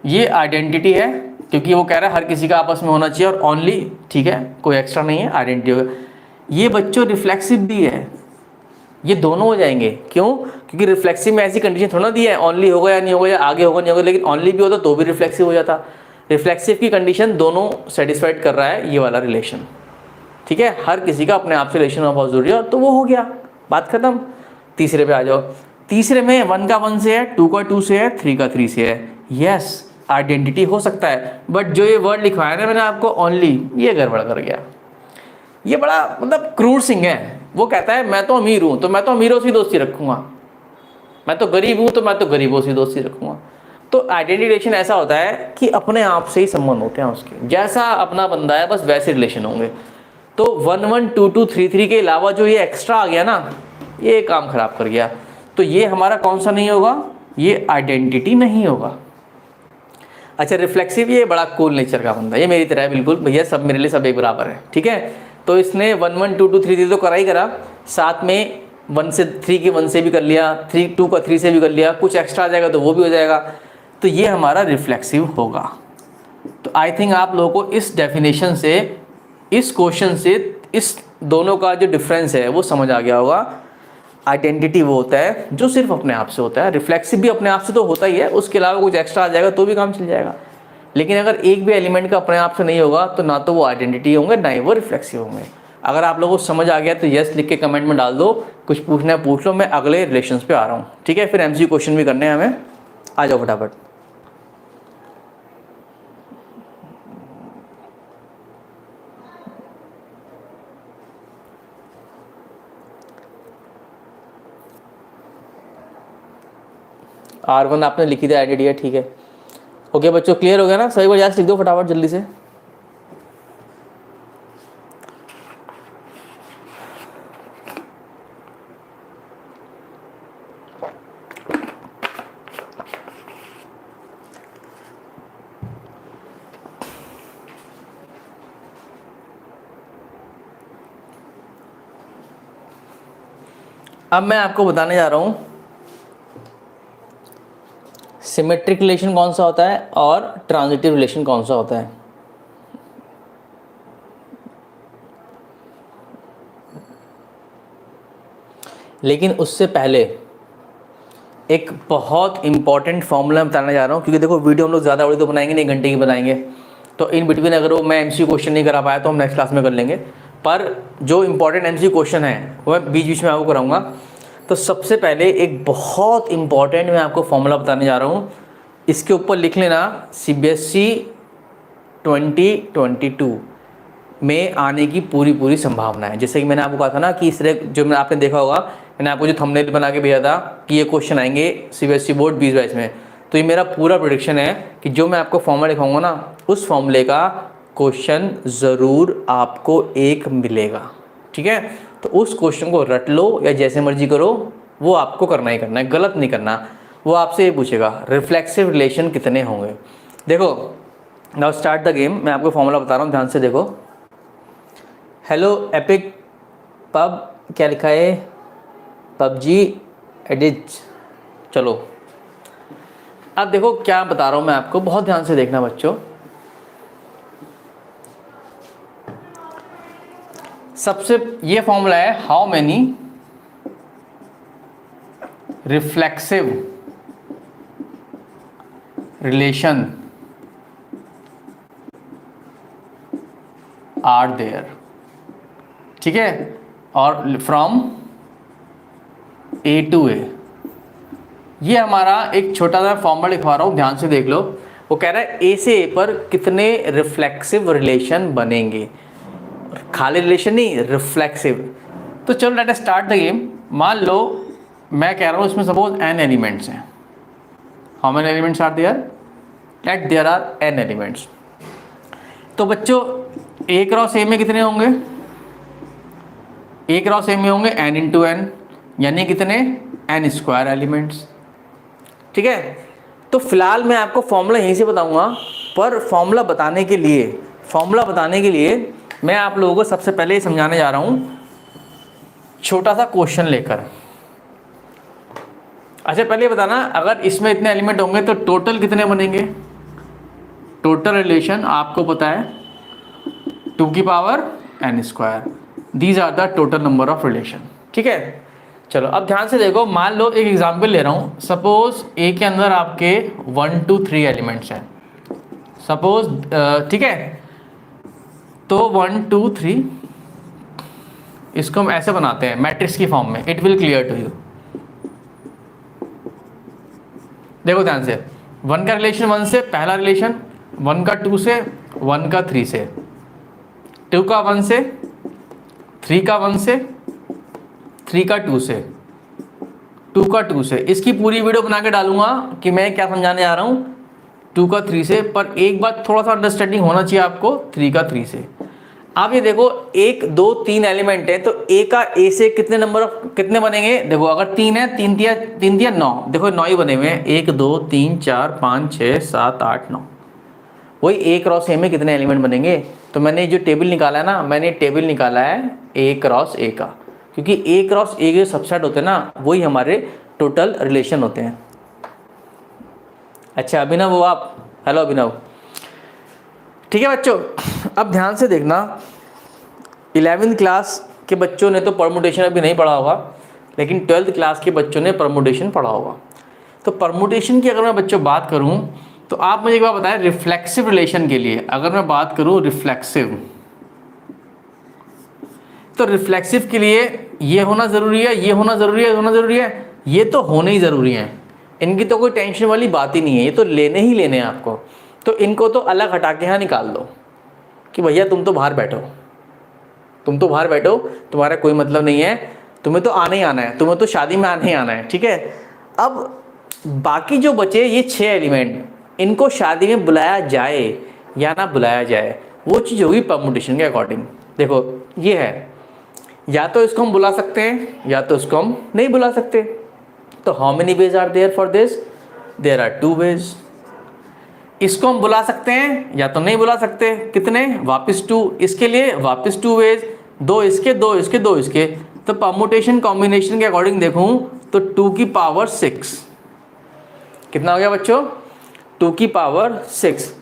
ये आइडेंटिटी है, क्योंकि वो कह रहा है हर किसी का आपस में होना चाहिए और ओनली, ठीक है, कोई एक्स्ट्रा नहीं है, आइडेंटिटी होगा। ये बच्चों रिफ्लेक्सिव भी है, ये दोनों हो जाएंगे। क्यों? क्योंकि रिफ्लेक्सिव में ऐसी कंडीशन थोड़ा दी है ओनली होगा या नहीं होगा या आगे होगा नहीं होगा, लेकिन ओनली भी होता तो भी रिफ्लेक्सिव हो जाता। रिफ्लेक्सिव की कंडीशन दोनों सेटिस्फाइड कर रहा है ये वाला रिलेशन, ठीक है। हर किसी का अपने आप से रिलेशन होना बहुत जरूरी है, तो वो हो गया, बात खत्म। तीसरे पे आ जाओ। तीसरे में 1 का 1 से है, 2 का 2 से है, 3 का 3 से है। यस आइडेंटिटी हो सकता है, बट जो ये वर्ड लिखवाया ना मैंने आपको ओनली, ये गड़बड़ कर गया। ये बड़ा मतलब क्रूर सिंह है। वो कहता है मैं तो अमीर हूं तो मैं तो अमीरों से दोस्ती रखूंगा, मैं तो गरीब हूं तो मैं तो गरीबों से दोस्ती रखूंगा। तो आइडेंटिटी रिलेशन ऐसा होता है कि अपने आप से ही संबंध होते हैं उसके, जैसा अपना बंदा है बस वैसे रिलेशन होंगे। तो 1 1 2 2 3 3 के अलावा जो ये एक्स्ट्रा आ गया ना, ये काम खराब कर गया। तो ये हमारा कौन सा नहीं होगा? ये आइडेंटिटी नहीं होगा। अच्छा रिफ्लेक्सिव, ये बड़ा कूल नेचर का बंदा, ये मेरी तरह है बिल्कुल, भैया सब मेरे लिए सब एक बराबर है, ठीक है। तो इसने 1 1 2 2 3 3 तो करा ही करा, साथ में 1 से 3 के 1 से भी कर लिया, 3 2 का 3 से भी कर लिया, कुछ एक्स्ट्रा आ जाएगा तो वो भी हो जाएगा। तो ये हमारा रिफ्लेक्सिव होगा। तो आई थिंक आप लोगों को इस डेफिनेशन से, इस क्वेश्चन से, इस दोनों का जो डिफरेंस है वो समझ आ गया होगा। आइडेंटिटी वो होता है जो सिर्फ अपने आप से होता है, रिफ्लेक्सिव भी अपने आप से तो होता ही है, उसके अलावा कुछ एक्स्ट्रा आ जाएगा तो भी काम चल जाएगा। लेकिन अगर एक भी एलिमेंट का अपने आप से नहीं होगा तो ना तो वो आइडेंटिटी होंगे ना ही वो रिफ्लेक्सिव होंगे। अगर आप लोगों को समझ आ गया तो यस लिख के कमेंट में डाल दो, कुछ पूछना है पूछ लो, मैं अगले रिलेशंस पे आ रहा हूँ, ठीक है। फिर एमसीक्यू क्वेश्चन भी करने हैं हमें, आ जाओ फटाफट। R1 आपने लिखी थी आइडेंटिटी है, ठीक है। ओके बच्चों क्लियर हो गया ना? सभी बार यस लिख दो फटाफट जल्दी से। अब मैं आपको बताने जा रहा हूं सिमेट्रिक रिलेशन कौन सा होता है और ट्रांजिटिव रिलेशन कौन सा होता है। लेकिन उससे पहले एक बहुत इंपॉर्टेंट फॉर्मूला बताने जा रहा हूँ, क्योंकि देखो वीडियो हम लोग ज़्यादा बड़ी तो बनाएंगे नहीं, 1 घंटे की बनाएंगे, तो इन बिटवीन अगर वो मैं एमसीक्यू क्वेश्चन नहीं करा पाया तो हम नेक्स्ट क्लास में कर लेंगे। पर जो इंपॉर्टेंट एमसीक्यू क्वेश्चन है वो मैं बीच बीच में आपको कराऊंगा। तो सबसे पहले एक बहुत इंपॉर्टेंट मैं आपको फॉर्मूला बताने जा रहा हूँ, इसके ऊपर लिख लेना CBSE 2022 में आने की पूरी संभावना है। जैसे कि मैंने आपको कहा था ना कि इस तरह जो मैं आपने देखा होगा, मैंने आपको जो थंबनेल बना के भेजा था कि ये क्वेश्चन आएंगे CBSE बोर्ड 2022 में, तो ये मेरा पूरा प्रेडिक्शन है कि जो मैं आपको फॉर्मूला लिखाऊंगा ना, उस फॉर्मूले का क्वेश्चन ज़रूर आपको एक मिलेगा, ठीक है। तो उस क्वेश्चन को रट लो या जैसे मर्जी करो, वो आपको करना ही करना है, गलत नहीं करना। वो आपसे ये पूछेगा रिफ्लेक्सिव रिलेशन कितने होंगे। देखो नाउ स्टार्ट द गेम, मैं आपको फॉर्मूला बता रहा हूँ, ध्यान से देखो। हेलो एपिक पब, क्या लिखा है, पबजी एडिट। चलो अब देखो क्या बता रहा हूँ मैं आपको, बहुत ध्यान से देखना बच्चों। सबसे ये फॉर्मूला है, how many reflexive relation are there, ठीक है, और फ्रॉम A to A। ये हमारा एक छोटा सा फॉर्मूला लिखवा रहा हूँ, ध्यान से देख लो। वो कह रहा है A से A पर कितने रिफ्लेक्सिव रिलेशन बनेंगे, खाली रिलेशन नहीं, रिफ्लेक्सिव। तो चलो let us start the game. मान लो मैं कह रहा हूँ इसमें सपोज n एलिमेंट्स हैं। How many elements are there? Let there are n elements. तो बच्चों A क्रॉस A में कितने होंगे? A क्रॉस A में होंगे n इंटू n, यानी कितने, n स्क्वायर एलिमेंट्स, ठीक है। तो फिलहाल मैं आपको फॉर्मूला यहीं से बताऊंगा, पर फॉर्मूला बताने के लिए मैं आप लोगों को सबसे पहले ये समझाने जा रहा हूँ छोटा सा क्वेश्चन लेकर। अच्छा पहले बताना, अगर इसमें इतने एलिमेंट होंगे तो टोटल कितने बनेंगे? टोटल रिलेशन आपको पता है 2 की power n square, these are the total number of relation. ठीक है, चलो अब ध्यान से देखो, मान लो एक एग्जांपल ले रहा हूँ, सपोज ए के अंदर आपके 1 2 3 एलिमेंट्स हैं, सपोज, ठीक है, तो 1 2 3 इसको हम ऐसे बनाते हैं मैट्रिक्स की फॉर्म में, it will clear to you. देखो ध्यान से, 1 का रिलेशन 1 से, पहला रिलेशन 1 का 2 से, 1 का 3 से, 2 का 1 से, 3 का 1 से, 3 का 2 से, 2 का 2 से। इसकी पूरी वीडियो बना के डालूंगा कि मैं क्या समझाने जा रहा हूँ 2 का 3 से, पर एक बात थोड़ा सा अंडरस्टैंडिंग होना चाहिए आपको 3 का 3 से। आप ये देखो 1 2 3 एलिमेंट है, तो ए का ए से कितने नंबर ऑफ कितने बनेंगे? देखो अगर 3 है, 3 दिया 9, देखो 9 ही बने हुए हैं, 1 2 3 4 5 6 7 8 9। वही ए क्रॉस ए में कितने एलिमेंट बनेंगे? तो मैंने जो टेबल निकाला है ना, मैंने टेबल निकाला है ए क्रॉस ए का, क्योंकि ए क्रॉस ए के सबसेट होते हैं ना, वही हमारे टोटल रिलेशन होते हैं। अच्छा अभिनव वो आप, हेलो अभिनव। ठीक है बच्चों, अब ध्यान से देखना, 11वीं क्लास के बच्चों ने तो परमुटेशन अभी नहीं पढ़ा होगा, लेकिन 12th क्लास के बच्चों ने परमुटेशन पढ़ा होगा। तो परमुटेशन की अगर मैं बच्चों बात करूं, तो आप मुझे एक बात बताएं, रिफ्लेक्सिव रिलेशन के लिए अगर मैं बात करूं रिफ्लेक्सिव, तो रिफ्लेक्सिव के लिए ये होना ज़रूरी है, ये होना ज़रूरी है, होना ज़रूरी है, ये तो होने ही ज़रूरी है, इनकी तो कोई टेंशन वाली बात ही नहीं है, ये तो लेने ही लेने हैं आपको। तो इनको तो अलग हटा के यहाँ निकाल दो कि भैया तुम तो बाहर बैठो, तुम तो बाहर बैठो, तुम्हारा कोई मतलब नहीं है, तुम्हें तो आना ही आना है, तुम्हें तो शादी में आना ही आना है। ठीक है, अब बाकी जो बचे ये 6 एलिमेंट, इनको शादी में बुलाया जाए या ना बुलाया जाए, वो चीज़ होगी परमुटेशन के अकॉर्डिंग। देखो ये है, या तो इसको हम बुला सकते हैं या तो इसको हम नहीं बुला सकते। तो how many ways are there for this? There are 2 ways. इसको हम बुला सकते हैं या तो नहीं बुला सकते, कितने? वापस 2, इसके लिए वापस 2 वेज, 2 इसके, 2 इसके, 2 इसके। तो परमुटेशन कॉम्बिनेशन के अकॉर्डिंग देखूं तो 2 की पावर 6 कितना हो गया बच्चों? 2 की पावर 6।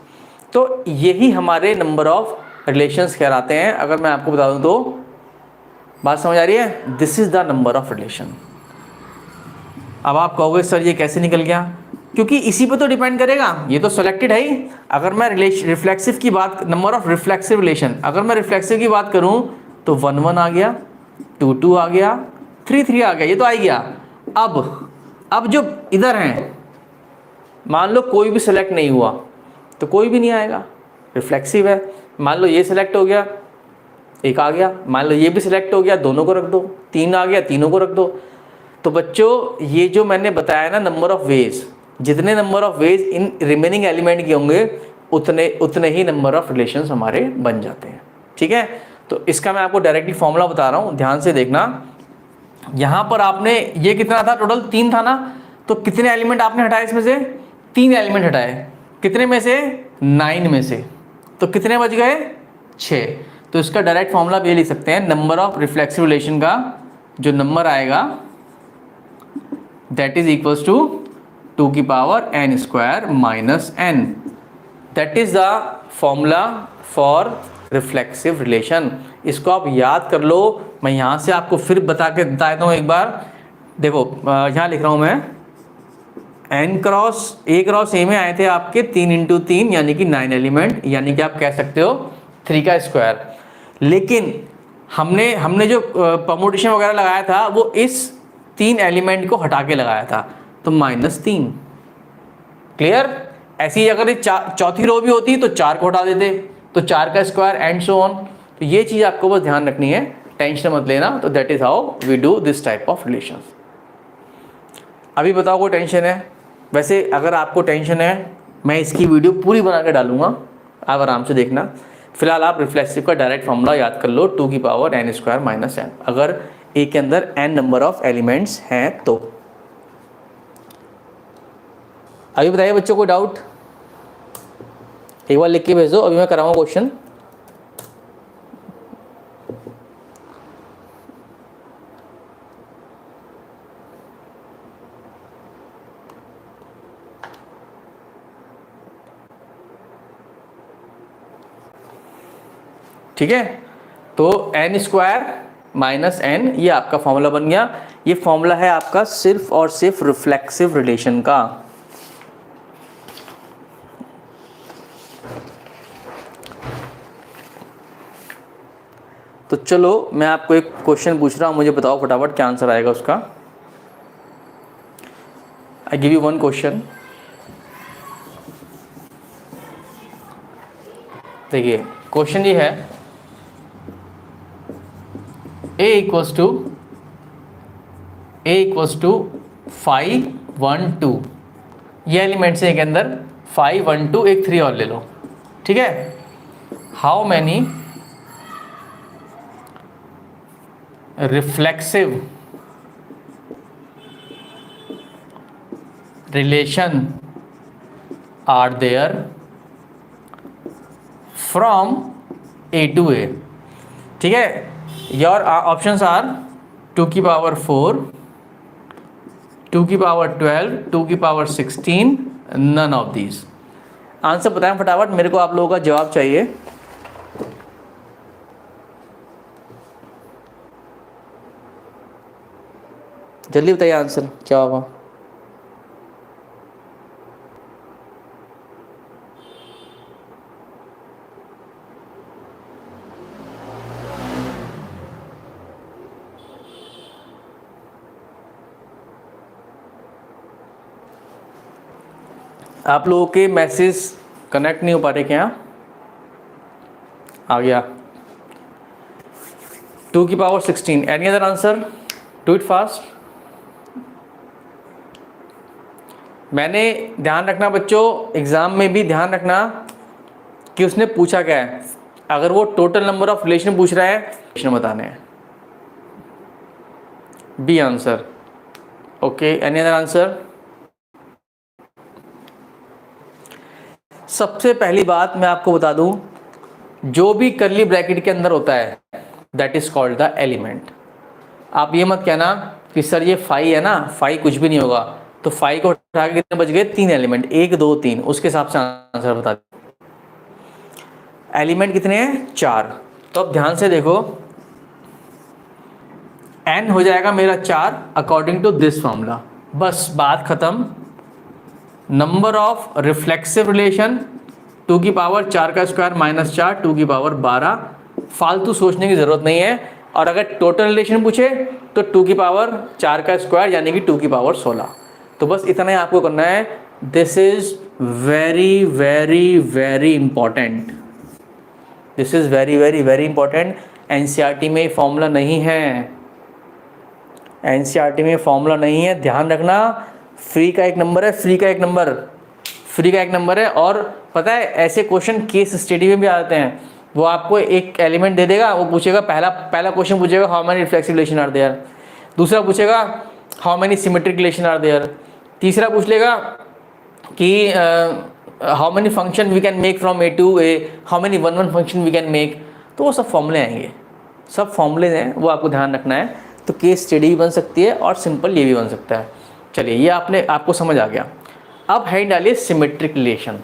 तो यही हमारे नंबर ऑफ रिलेशंस कहलाते हैं। अगर मैं आपको बता दूं तो बात समझ आ रही है? This is the number of relation. अब आप कहोगे सर ये कैसे निकल गया? क्योंकि इसी पे तो डिपेंड करेगा, ये तो सिलेक्टेड है ही। अगर मैं रिफ्लेक्सिव की बात, नंबर ऑफ रिफ्लेक्सिव रिलेशन, अगर मैं रिफ्लेक्सिव की बात करूं तो 1 1 आ गया, 2 2 आ गया, 3 3 आ गया, ये तो आ ही गया। अब जो इधर हैं, मान लो कोई भी सिलेक्ट नहीं हुआ तो कोई भी नहीं आएगा, रिफ्लेक्सिव है। मान लो ये सिलेक्ट हो गया, एक आ गया, मान लो ये भी सिलेक्ट हो गया, दोनों को रख दो, 3 आ गया, तीनों को रख दो। तो बच्चों ये जो मैंने बताया ना नंबर ऑफ वेज, जितने number of ways in remaining element के होंगे उतने ही नंबर ऑफ रिलेशंस हमारे बन जाते हैं। ठीक है, तो इसका मैं आपको डायरेक्टली फॉर्मूला बता रहा हूँ, ध्यान से देखना। यहाँ पर आपने ये कितना था, टोटल 3 था ना, तो कितने एलिमेंट आपने हटाए इसमें से? 3 एलिमेंट हटाए, कितने में से? 9 में से। तो कितने बच गए? 6। तो इसका डायरेक्ट फॉर्मूला आप ये लिख सकते हैं, नंबर ऑफ रिफ्लेक्सिव रिलेशन का जो नंबर आएगा दैट इज इक्वल्स टू 2 की power n square minus n। That is the formula for reflexive relation. इसको आप याद कर लो। मैं यहाँ से आपको फिर बता देता हूँ एक बार। देखो यहाँ लिख रहा हूँ मैं, n क्रॉस ए में आए थे आपके 3 इंटू 3 यानी कि 9 एलिमेंट, यानी कि आप कह सकते हो 3 का स्क्वायर। लेकिन हमने जो परमुटेशन वगैरह लगाया था वो इस 3 एलिमेंट को हटा के लगाया था, तो -3। क्लियर? ऐसी ही अगर चौथी रो भी होती तो 4 को हटा देते, तो 4 का स्क्वायर एंड सो ऑन। तो ये चीज़ आपको बस ध्यान रखनी है, टेंशन मत लेना। तो that is how we do this type of relations. अभी बताओ कोई टेंशन है? वैसे अगर आपको टेंशन है मैं इसकी वीडियो पूरी बना के डालूंगा, आप आराम से देखना। फिलहाल आप रिफ्लेक्सिव का डायरेक्ट फॉर्मूला याद कर लो, 2 की power n square minus n, अगर ए के अंदर n नंबर ऑफ एलिमेंट्स हैं तो। अभी बताइए बच्चों, कोई डाउट? एक बार लिख के भेजो, अभी मैं कराऊंगा क्वेश्चन। ठीक है, तो n स्क्वायर माइनस n, ये आपका फॉर्मूला बन गया। ये फॉर्मूला है आपका सिर्फ और सिर्फ रिफ्लेक्सिव रिलेशन का। तो चलो मैं आपको एक क्वेश्चन पूछ रहा हूँ, मुझे बताओ फटाफट क्या आंसर आएगा उसका। I give you one question. देखिए क्वेश्चन ये है, a इक्वल्स टू 5 1 2, ये एलिमेंट से के अंदर 5 1 2, एक 3 और ले लो, ठीक है। How many reflexive relation are there from a to a, ठीक है। योर ऑप्शंस आर 2 की पावर 4, 2 की पावर 12, 2 की power 16, none of these. Answer बताएं फटाफट, मेरे को आप लोगों का जवाब चाहिए। जल्दी बताइए आंसर क्या होगा। आप लोगों के मैसेज कनेक्ट नहीं हो पा रहे क्या? आ गया 2 की power 16। Any other answer? Do it fast. मैंने ध्यान रखना बच्चों, एग्जाम में भी ध्यान रखना कि उसने पूछा क्या है। अगर वो टोटल नंबर ऑफ रिलेशन पूछ रहा है, रिलेशन बताने हैं। B answer. Okay, any other answer? सबसे पहली बात मैं आपको बता दूं, जो भी कर्ली ब्रैकेट के अंदर होता है that is called the element. आप ये मत कहना कि सर ये 5 है ना, 5 कुछ भी नहीं होगा। तो 5 को उठा के कितने बच गए? 3 एलिमेंट, 1 2 3, उसके हिसाब से आंसर बता दो। एलिमेंट कितने हैं? 4। तो अब ध्यान से देखो, n हो जाएगा मेरा 4 अकॉर्डिंग टू दिस फॉर्मूला। बस बात खत्म। नंबर ऑफ रिफ्लेक्सिव रिलेशन 2 की पावर 4 का स्क्वायर माइनस 4, 2 की पावर 12। फालतू सोचने की जरूरत नहीं है। और अगर टोटल रिलेशन पूछे तो 2 की पावर 4 का स्क्वायर यानी कि 2 की पावर 16। तो बस इतना ही आपको करना है। This is very very very important. This is very very very important. NCERT में फॉर्मूला नहीं है, एनसीईआरटी में फॉर्मूला नहीं है, ध्यान रखना। फ्री का एक नंबर है, फ्री का एक नंबर, फ्री का एक नंबर है। और पता है ऐसे क्वेश्चन केस स्टडी में भी आते हैं। वो आपको एक एलिमेंट दे देगा, वो पूछेगा, पहला क्वेश्चन पूछेगा how many reflexive relation are there, दूसरा पूछेगा how many symmetric relation are there, तीसरा पूछ लेगा कि how many function we can make from A to A, how many one one function we can make. तो वो सब फॉर्मूले आएंगे, सब फॉर्मूले हैं, वो आपको ध्यान रखना है। तो केस स्टडी भी बन सकती है और सिंपल ये भी बन सकता है। चलिए ये आपको समझ आ गया। अब हेड डालिए सिमेट्रिक रिलेशन।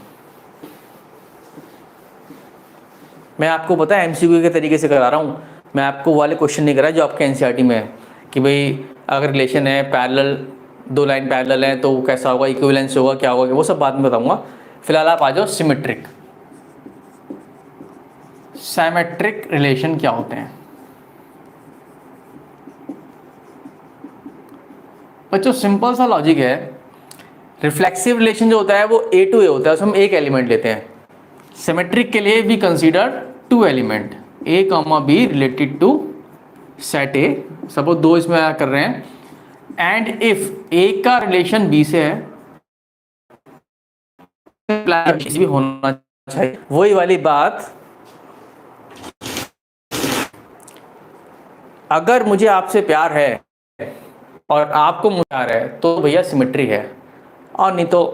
मैं आपको पता है एमसीक्यू के तरीके से करा रहा हूँ, मैं आपको वाले क्वेश्चन नहीं करा जो आपके एनसीईआरटी में है कि भाई अगर रिलेशन है पैरेलल, 2 लाइन पैरेलल है तो कैसा होगा, इक्विवेलेंस होगा, क्या होगा, वो सब बाद में बताऊंगा। फिलहाल आप आ जाओ सिमेट्रिक। सिमेट्रिक रिलेशन क्या होते हैं बच्चों? सिंपल सा लॉजिक है। रिफ्लेक्सिव रिलेशन जो होता है वो ए टू ए होता है, उसमें हम एक एलिमेंट लेते हैं। सिमेट्रिक के लिए we consider 2 element, A comma B related to set A. Suppose 2 इसमें कर रहे हैं। एंड इफ ए का रिलेशन बी से है, भी होना चाहिए। वही वाली बात, अगर मुझे आपसे प्यार है और आपको मुझे प्यार है तो भैया सिमेट्री है, और नहीं तो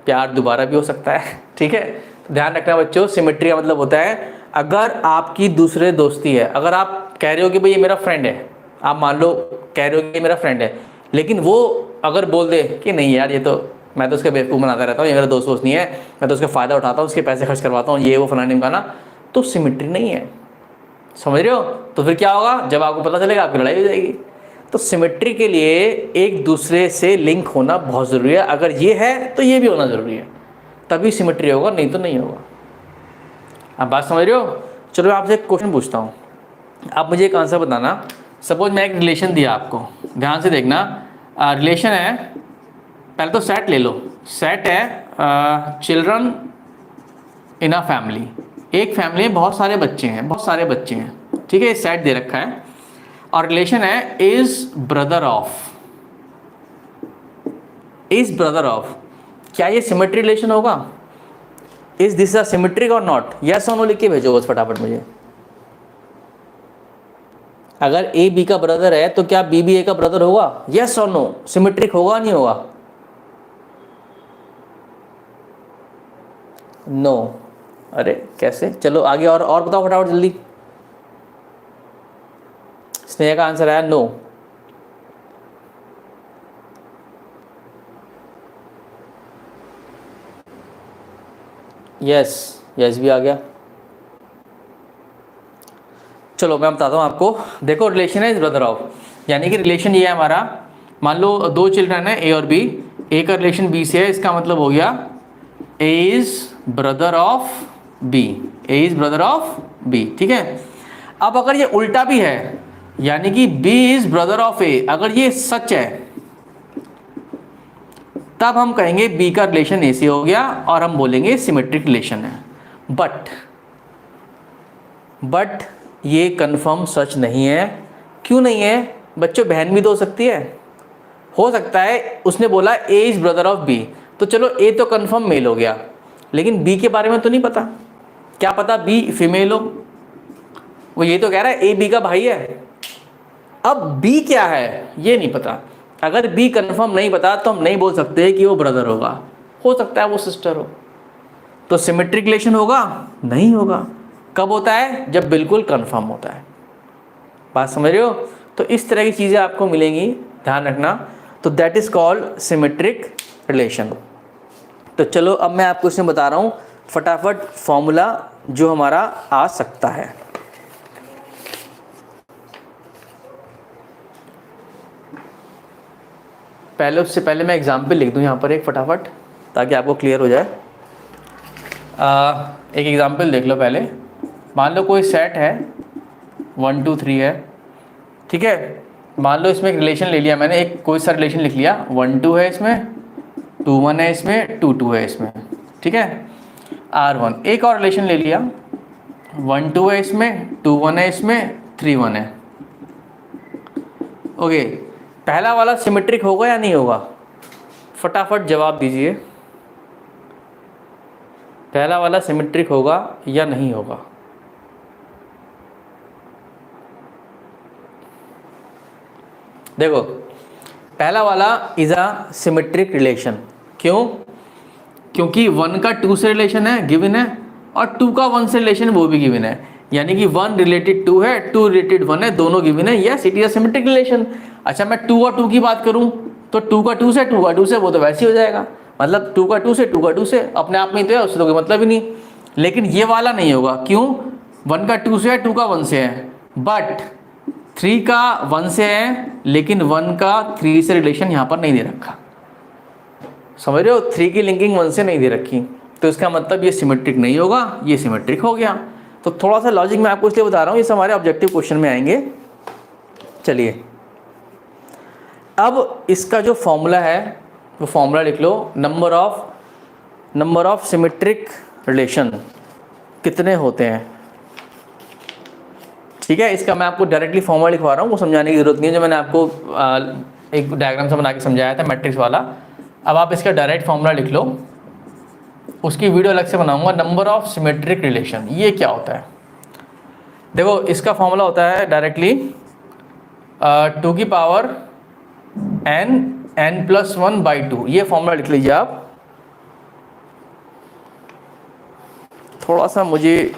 प्यार दोबारा भी हो सकता है। ठीक है, तो ध्यान रखना बच्चों, सिमेट्री का मतलब होता है अगर आपकी दूसरे दोस्ती है, अगर आप कह रहे हो कि भाई ये मेरा फ्रेंड है, आप मान लो कह रहे हो कि ये मेरा फ्रेंड है, लेकिन वो अगर बोल दे कि नहीं यार ये तो मैं तो उसके बेवकूफ़ बनाता रहता हूँ, ये मेरा दोस्त नहीं है, मैं तो उसका फ़ायदा उठाता हूँ, उसके पैसे खर्च करवाता हूँ, ये वो फलाने का ना, तो सिमेट्री नहीं है। समझ रहे हो? तो फिर क्या होगा, जब आपको पता चलेगा आपकी लड़ाई हो जाएगी। तो सिमेट्री के लिए एक दूसरे से लिंक होना बहुत ज़रूरी है। अगर ये है तो ये भी होना ज़रूरी है, तभी सिमेट्री होगा, नहीं तो नहीं होगा। आप बात समझ रहे हो? चलो मैं आपसे एक क्वेश्चन पूछता हूँ, आप मुझे एक आंसर बताना। सपोज मैं एक रिलेशन दिया आपको, ध्यान से देखना। रिलेशन है, पहले तो सेट ले लो। सेट है चिल्ड्रन इन अ फैमिली। एक फैमिली में बहुत सारे बच्चे हैं, ठीक है, सेट दे रखा है। और रिलेशन है इज ब्रदर ऑफ। क्या ये सिमेट्री रिलेशन होगा? इज दिस अ सिमेट्रिक और नॉट? यस और नो लिख के भेजो बस फटाफट मुझे। अगर ए बी का ब्रदर है तो क्या बी भी ए का ब्रदर होगा? यस और नो, सिमेट्रिक होगा नहीं होगा? नो। अरे कैसे? चलो आगे और बताओ फटाफट जल्दी। स्नेहा का आंसर आया नो। यस भी आ गया। चलो मैं बताता हूँ आपको। देखो रिलेशन है ब्रदर ऑफ, यानी कि रिलेशन ये है हमारा, मान लो दो चिल्ड्रन है ए और बी, ए का रिलेशन बी से है, इसका मतलब हो गया ए इज ब्रदर ऑफ बी, ठीक है। अब अगर ये उल्टा भी है, यानी कि बी इज ब्रदर ऑफ ए, अगर ये सच है तब हम कहेंगे बी का रिलेशन ए से हो गया और हम बोलेंगे सिमेट्रिक रिलेशन है। बट ये कंफर्म सच नहीं है। क्यों नहीं है बच्चों? बहन भी तो हो सकती है। हो सकता है उसने बोला ए इज ब्रदर ऑफ बी, तो चलो ए तो कंफर्म मेल हो गया, लेकिन बी के बारे में तो नहीं पता। क्या पता बी फीमेल हो? वो ये तो कह रहा है ए बी का भाई है। अब बी क्या है ये नहीं पता। अगर बी कंफर्म नहीं पता तो हम नहीं बोल सकते कि वो ब्रदर होगा। हो सकता है वो सिस्टर हो। तो सिमेट्रिक रिलेशन होगा? नहीं होगा। कब होता है? जब बिल्कुल कंफर्म होता है। बात समझ रहे हो? तो इस तरह की चीज़ें आपको मिलेंगी, ध्यान रखना। तो that is called symmetric relation. तो चलो अब मैं आपको इसमें बता रहा हूँ फटाफट फॉर्मूला जो हमारा आ सकता है। उससे पहले मैं एग्जाम्पल लिख दूँ यहाँ पर एक फटाफट, ताकि आपको क्लियर हो जाए। एक एग्जाम्पल देख लो पहले। मान लो कोई सेट है 1 2 3 है, ठीक है। मान लो इसमें एक रिलेशन ले लिया मैंने, एक कोई सा रिलेशन लिख लिया, 1 2 है इसमें, 2 1 है इसमें, 2 2 है इसमें, ठीक है। R1 एक और रिलेशन ले लिया, 1 2 है इसमें, 2 1 है इसमें, 3 1 है। ओके, पहला वाला सिमेट्रिक होगा या नहीं होगा? फटाफट जवाब दीजिए। पहला वाला सिमेट्रिक होगा या नहीं होगा? देखो, पहला वाला इज अ सिमेट्रिक रिलेशन। क्यों? क्योंकि 1 का 2 से रिलेशन है, गिवन है, और 2 का 1 से रिलेशन वो भी गिवन है। यानी कि 1 रिलेटेड 2 है, 2 रिलेटेड 1 है, दोनों गिवन है। Yes, it is a symmetric relation. अच्छा, मैं 2 और 2 की बात करूं तो 2 का 2 से, 2 का 2 से, वो तो वैसे ही हो जाएगा। मतलब 2 का 2 से, 2 का 2 से अपने आप में ही तो है, उससे तो कोई मतलब ही नहीं। लेकिन ये वाला नहीं होगा। क्यों? 1 का 2 से है, 2 का 1 से है, बट 3 का 1 से है, लेकिन 1 का 3 से रिलेशन यहाँ पर नहीं दे रखा। समझ रहे हो? 3 की लिंकिंग 1 से नहीं दे रखी, तो इसका मतलब ये सिमेट्रिक नहीं होगा, ये सिमेट्रिक हो गया। तो थोड़ा सा लॉजिक मैं आपको इसलिए बता रहा हूँ, ये हमारे ऑब्जेक्टिव क्वेश्चन में आएंगे। चलिए, अब इसका जो फॉर्मूला है वो फॉर्मूला लिख लो। नंबर ऑफ सिमेट्रिक रिलेशन कितने होते हैं, ठीक है। इसका मैं आपको डायरेक्टली फॉर्मूला लिखवा रहा हूँ, वो समझाने की जरूरत नहीं है, जो मैंने आपको एक डायग्राम से बना के समझाया था, मैट्रिक्स वाला। अब आप इसका डायरेक्ट फॉर्मूला लिख लो, उसकी वीडियो अलग से बनाऊंगा। नंबर ऑफ सिमेट्रिक रिलेशन ये क्या होता है? देखो, इसका फॉर्मूला होता है डायरेक्टली 2 की पावर n+1/2। ये फॉर्मूला लिख लीजिए आप। थोड़ा सा मुझे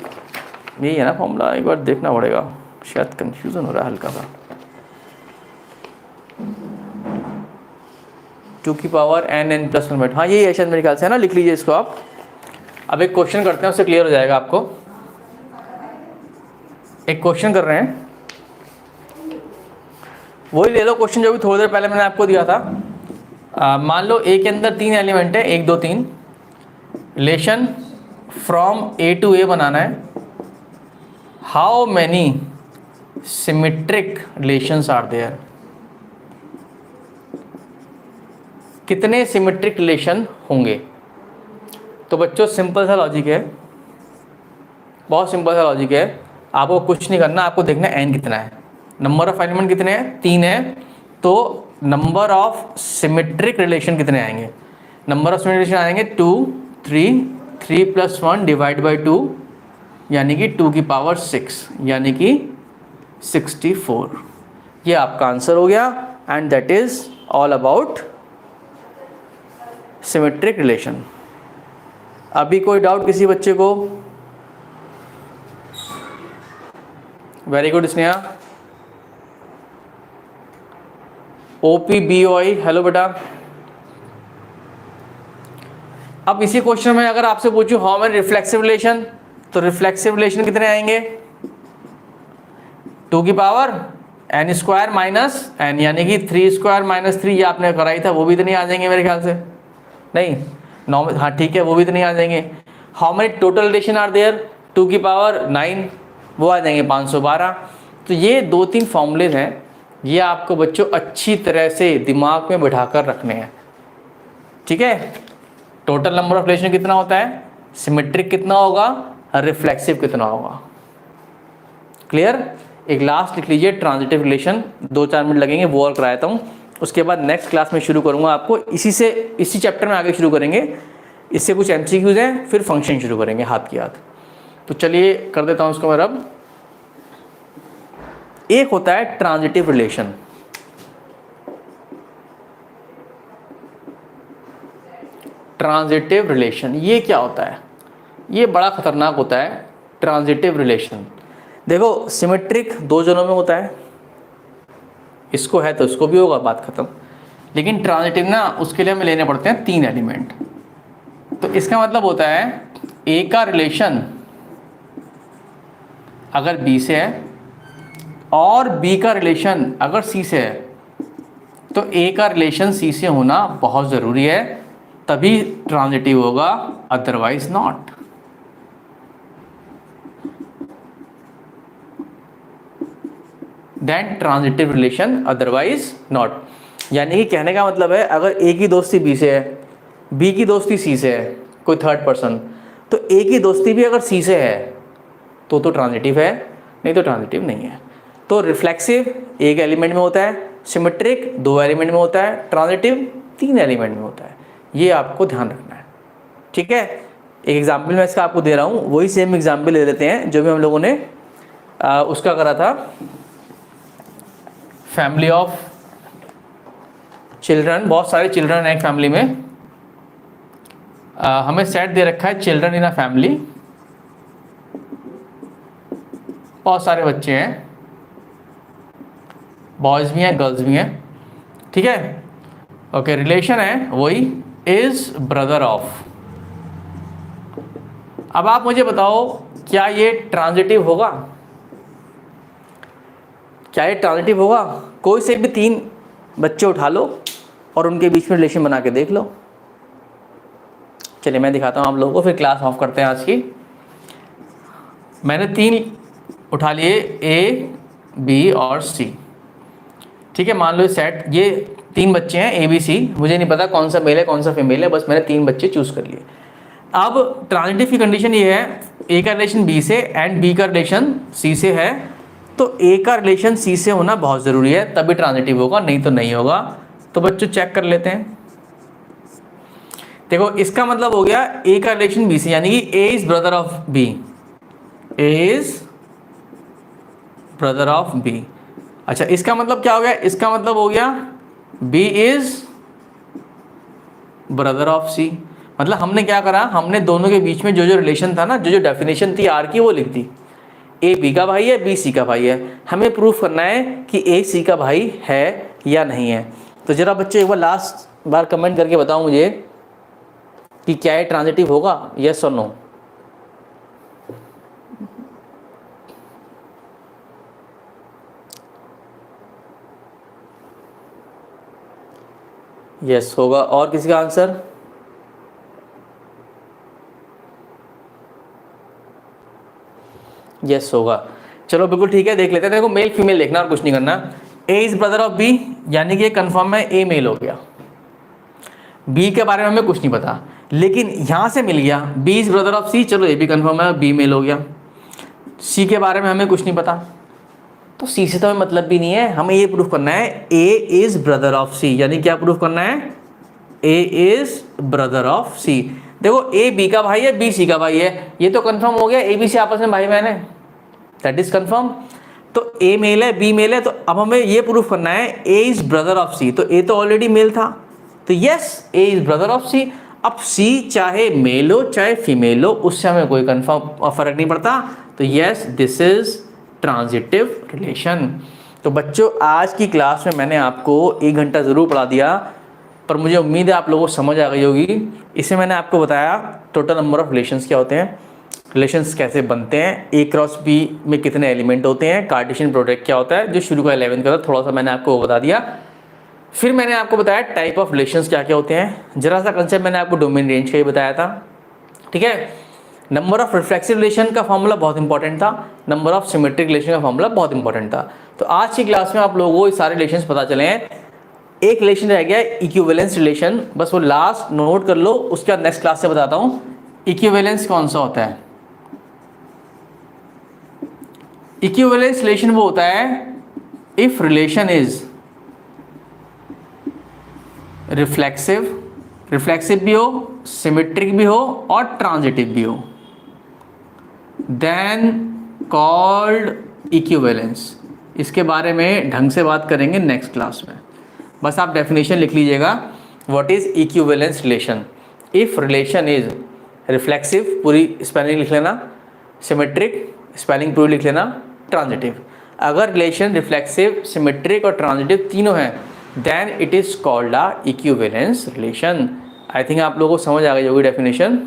यही है ना फॉर्मूला, एक बार देखना पड़ेगा, शायद कंफ्यूजन हो रहा है हल्का सा। 2 की पावर n+1/2, हाँ ये शायद मेरे ख्याल से है ना। लिख लीजिए इसको आप। अब एक क्वेश्चन करते हैं, उससे क्लियर हो जाएगा आपको। एक क्वेश्चन कर रहे हैं, वही ले लो क्वेश्चन जो भी थोड़ी देर पहले मैंने आपको दिया था। मान लो ए के अंदर 3 एलिमेंट है, 1 2 3, relation from A to A बनाना है। How many symmetric relations are there, कितने सिमेट्रिक रिलेशन होंगे। तो बच्चों सिंपल सा लॉजिक है, बहुत सिंपल सा लॉजिक है। आपको कुछ नहीं करना, आपको देखना एन कितना है, नंबर ऑफ एलिमेंट कितने हैं, 3 है, तो नंबर ऑफ सिमेट्रिक रिलेशन कितने आएंगे। नंबर ऑफ सिमेट्रिक रिलेशन आएंगे 2 3, 3 + 1 डिवाइड बाई 2, यानी कि 2 की पावर 6, यानी कि 64। ये आपका आंसर हो गया, and that is all about symmetric relation. अभी कोई डाउट किसी बच्चे को? Very good Sneha. OPBOI, hello बेटा। अब इसी क्वेश्चन में अगर आपसे पूछूं हाउ मेनी रिफ्लेक्सिव रिलेशन, तो रिफ्लेक्सिव रिलेशन कितने आएंगे, 2 की पावर n² माइनस n, यानी कि 3² - 3, ये आपने कराई था, वो भी तो नहीं आ जाएंगे मेरे ख्याल से, नहीं नॉर्मल, हाँ ठीक है, वो भी तो नहीं आ जाएंगे। How many total relation are there, 2 की पावर 9, वो आ जाएंगे 512। तो ये 2-3 फॉर्मूलेज हैं, ये आपको बच्चों अच्छी तरह से दिमाग में बिठा कर रखने हैं, ठीक है। टोटल नंबर ऑफ रिलेशन कितना होता है, सिमेट्रिक कितना होगा, रिफ्लेक्सिव कितना होगा, क्लियर। एक लास्ट लिख लीजिए, ट्रांजिटिव रिलेशन, 2-4 मिनट लगेंगे, वो और कराता हूँ। उसके बाद नेक्स्ट क्लास में शुरू करूँगा आपको, इसी चैप्टर में आगे शुरू करेंगे। इससे कुछ MCQs हैं, फिर फंक्शन शुरू करेंगे हाथ की हाथ। तो चलिए कर देता हूँ उसको मैं रब। एक होता है ट्रांजिटिव रिलेशन, ट्रांजिटिव रिलेशन ये क्या होता है, ये बड़ा खतरनाक होता है ट्रांजिटिव रिलेशन। देखो सिमेट्रिक 2 जनों में होता है, इसको है तो इसको भी होगा, बात खत्म। लेकिन ट्रांजिटिव ना, उसके लिए हमें लेने पड़ते हैं 3 एलिमेंट। तो इसका मतलब होता है ए का रिलेशन अगर बी से है और बी का रिलेशन अगर सी से है, तो ए का रिलेशन सी से होना बहुत ज़रूरी है, तभी ट्रांजिटिव होगा, otherwise not. Then transitive relation, otherwise not. यानी कि कहने का मतलब है अगर ए की दोस्ती बी से है, बी की दोस्ती सी से है, कोई थर्ड पर्सन, तो ए की दोस्ती भी अगर सी से है तो ट्रांजिटिव है, नहीं तो ट्रांजिटिव नहीं है। तो रिफ्लेक्सिव एक एलिमेंट में होता है, सिमेट्रिक 2 एलिमेंट में होता है, ट्रांजिटिव 3 एलिमेंट में होता है। ये आपको ध्यान रखना है, ठीक है। एक एग्जाम्पल मैं इसका आपको दे रहा हूँ, वही सेम एग्जाम्पल ले लेते हैं जो भी हम लोगों ने उसका करा था, फैमिली ऑफ चिल्ड्रन। बहुत सारे चिल्ड्रन हैं एक फैमिली में, हमें सेट दे रखा है चिल्ड्रन इन अ फैमिली, बहुत सारे बच्चे हैं, बॉयज भी हैं गर्ल्स भी हैं, ठीक है। ओके, रिलेशन है वही इज ब्रदर ऑफ। अब आप मुझे बताओ क्या ये ट्रांजिटिव होगा, क्या ये ट्रांजिटिव होगा। कोई से भी 3 बच्चे उठा लो और उनके बीच में रिलेशन बना के देख लो। चलिए मैं दिखाता हूँ आप लोगों को, फिर क्लास ऑफ करते हैं आज की। मैंने 3 उठा लिए, ए बी और सी, ठीक है। मान लो सेट ये 3 बच्चे हैं ए बी सी, मुझे नहीं पता कौन सा मेल है कौन सा फीमेल है, बस मैंने 3 बच्चे चूज कर लिए। अब ट्रांजिटिव की कंडीशन ये है, ए का रिलेशन बी से एंड बी का रिलेशन सी से है, तो ए का रिलेशन सी से होना बहुत ज़रूरी है, तभी ट्रांजिटिव होगा, नहीं तो नहीं होगा। तो बच्चों चेक कर लेते हैं। देखो इसका मतलब हो गया ए का रिलेशन बी से, यानी कि A is brother of B, A is brother of B. अच्छा इसका मतलब क्या हो गया, इसका मतलब हो गया बी इज ब्रदर ऑफ सी। मतलब हमने क्या करा, हमने दोनों के बीच में जो जो रिलेशन था ना, जो जो डेफिनेशन थी आर की, वो लिख दी। ए बी का भाई है, बी सी का भाई है, हमें प्रूफ करना है कि ए सी का भाई है या नहीं है। तो जरा बच्चे एक बार लास्ट बार कमेंट करके बताओ मुझे कि क्या ये ट्रांजिटिव होगा, यस और नो। यस होगा। और किसी का आंसर? यस होगा। चलो बिल्कुल ठीक है, देख लेते हैं। देखो मेल फीमेल देखना और कुछ नहीं करना। ए इज ब्रदर ऑफ बी, यानी कि ये कंफर्म है ए मेल हो गया। बी के बारे में हमें कुछ नहीं पता, लेकिन यहां से मिल गया बी इज ब्रदर ऑफ सी, चलो ये भी कंफर्म है, बी मेल हो गया। सी के बारे में हमें कुछ नहीं पता, तो सी से तो हमें मतलब भी नहीं है। हमें ये प्रूफ करना है ए इज ब्रदर ऑफ सी, यानी क्या प्रूफ करना है? ए इज ब्रदर ऑफ सी। देखो ए बी का भाई है, बी सी का भाई है, ये तो कंफर्म हो गया, ए बी सी आपस में भाई बहन है, दैट इज कंफर्म। तो ए मेल है, बी मेल है, तो अब हमें ये प्रूफ करना है A is brother of C. तो ए तो ऑलरेडी मेल था, तो yes A is brother of C. अब सी चाहे मेल हो चाहे फीमेल हो, उससे हमें कोई कंफर्म फर्क नहीं पड़ता, तो yes this is transitive relation. तो बच्चों आज की क्लास में मैंने आपको 1 घंटा ज़रूर पढ़ा दिया, पर मुझे उम्मीद है आप लोगों को समझ आ गई होगी। इसमें मैंने आपको बताया टोटल नंबर ऑफ रिलेशंस क्या होते हैं, रिलेशंस कैसे बनते हैं, ए क्रॉस बी में कितने एलिमेंट होते हैं, कार्टेशियन प्रोडक्ट क्या होता है, जो शुरू का 11 का था थोड़ा सा मैंने आपको बता दिया। फिर मैंने आपको बताया टाइप ऑफ रिलेशंस क्या क्या होते हैं, जरा सा कंसेप्ट मैंने आपको डोमेन रेंज का ही बताया था, ठीक है। नंबर ऑफ रिफ्लेक्सिव रिलेशन का फॉर्मूला बहुत इंपॉर्टेंट था, नंबर ऑफ सिमेट्रिक रिलेशन का फॉर्मूला बहुत इंपॉर्टेंट था। तो आज की क्लास में आप लोगों को ये सारे रिलेशंस पता चले हैं। एक रिलेशन रह गया इक्विवेलेंस रिलेशन, बस वो लास्ट नोट कर लो, उसके बाद नेक्स्ट क्लास से बताता हूँ इक्विवेलेंस कौन सा होता है। इक्विवेलेंस रिलेशन वो होता है if relation is reflexive, reflexive भी हो, सिमेट्रिक भी हो और ट्रांजिटिव भी हो, देन कॉल्ड इक्विवेलेंस। इसके बारे में ढंग से बात करेंगे नेक्स्ट क्लास में। बस आप डेफिनेशन लिख लीजिएगा, what is equivalence relation. If relation is reflexive, पूरी स्पेलिंग लिख लेना, सिमेट्रिक स्पेलिंग पूरी लिख लेना, ट्रांजिटिव। अगर रिलेशन रिफ्लेक्सिव, सिमेट्रिक और ट्रांजिटिव तीनों हैं, then it is called a equivalence relation. I think आप लोगों को समझ आ गई होगी definition.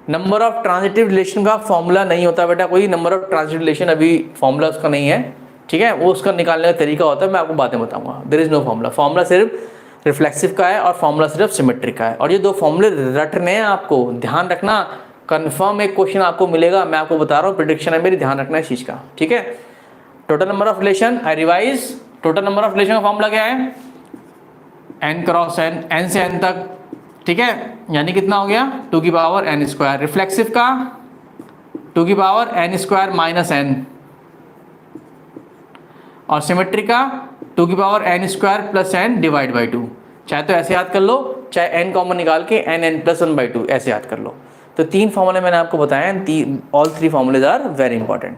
Number of transitive relation का फॉर्मूला नहीं होता बेटा कोई, नंबर ऑफ ट्रांजिटिव रिलेशन अभी फॉर्मूला उसका नहीं है, ठीक है, वो उसका निकालने का तरीका होता है, मैं आपको बातें बताऊंगा। There is no formula, formula सिर्फ रिफ्लेक्सिव का है और फॉर्मूला सिर्फ सिमेट्रिक का है। और ये 2 फॉर्मूले रटने हैं आपको, ध्यान रखना, कंफर्म एक क्वेश्चन आपको मिलेगा, मैं आपको बता रहा हूँ, प्रेडिक्शन है मेरी, ध्यान रखना इस चीज का, ठीक है। Total number of relation, I revise, total number of relation का फॉर्मूला क्या है? n क्रॉस n, n से n तक, ठीक है, यानी कितना हो गया 2 की पावर n स्क्वायर। रिफ्लेक्सिव का 2 की power n square minus n, और सिमेट्रिक का 2 की power n square plus n divide by 2। चाहे तो ऐसे याद कर लो, चाहे n कॉमन निकाल के n प्लस 1 बाई 2 ऐसे याद कर लो। तो 3 फॉर्मूले मैंने आपको बताए हैं, all 3 formulas are very important.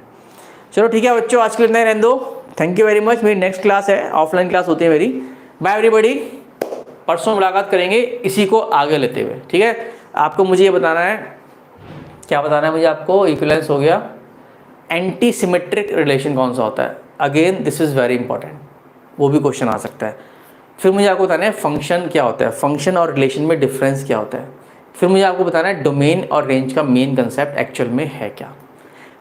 चलो ठीक है बच्चों, आज के लिए इतना ही रहने दो। Thank you very much. मेरी नेक्स्ट क्लास है, ऑफलाइन क्लास होती है मेरी। बाय एवरीबॉडी, परसों मुलाकात करेंगे इसी को आगे लेते हुए, ठीक है। आपको मुझे ये बताना है, क्या बताना है मुझे आपको? इक्विवेलेंस हो गया। एंटी सिमेट्रिक रिलेशन कौन सा होता है? Again this is very important, वो भी क्वेश्चन आ सकता है। फिर मुझे आपको बताना है फंक्शन क्या होता है, फंक्शन और रिलेशन में डिफरेंस क्या होता है। फिर मुझे आपको बताना है डोमेन और रेंज का मेन कंसेप्ट एक्चुअल में है क्या।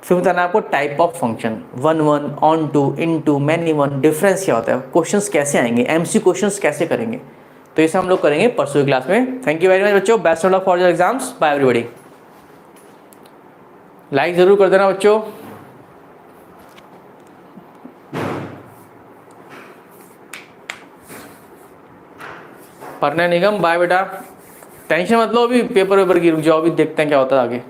फिर बताना है आपको type of function, 1 1, onto, into, many one, difference क्या होता है, क्वेश्चंस कैसे आएंगे, एमसी क्वेश्चंस कैसे करेंगे। तो ये सब हम लोग करेंगे परसों की क्लास में। थैंक यू वेरी मच बच्चों, best of luck for your exams, bye everybody. Like जरूर कर देना बच्चों। परने निगम बाय बेटा, टेंशन मत लो, अभी पेपर वेपर की रुक जाओ, अभी देखते हैं क्या होता है आगे।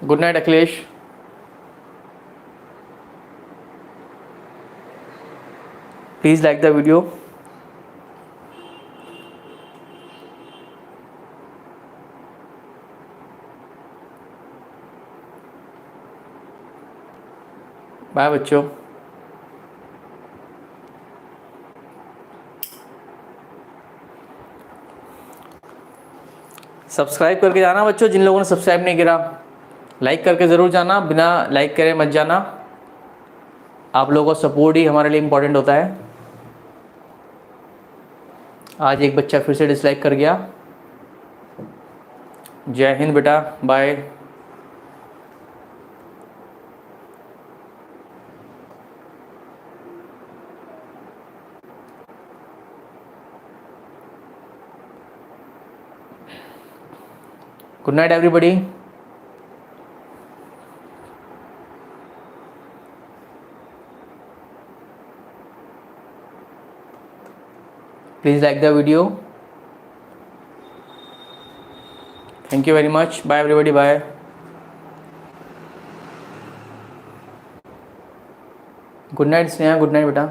Good night Akhilesh. Please like the video. Bye बच्चों। सब्सक्राइब करके जाना बच्चों, जिन लोगों ने सब्सक्राइब नहीं करा, लाइक करके ज़रूर जाना, बिना लाइक करे मत जाना। आप लोगों का सपोर्ट ही हमारे लिए इम्पोर्टेंट होता है। आज एक बच्चा फिर से डिसलाइक कर गया। जय हिंद बेटा, bye. Good night everybody. Please like the video. Thank you very much. Bye everybody, bye. Good night Sneha, good night बेटा।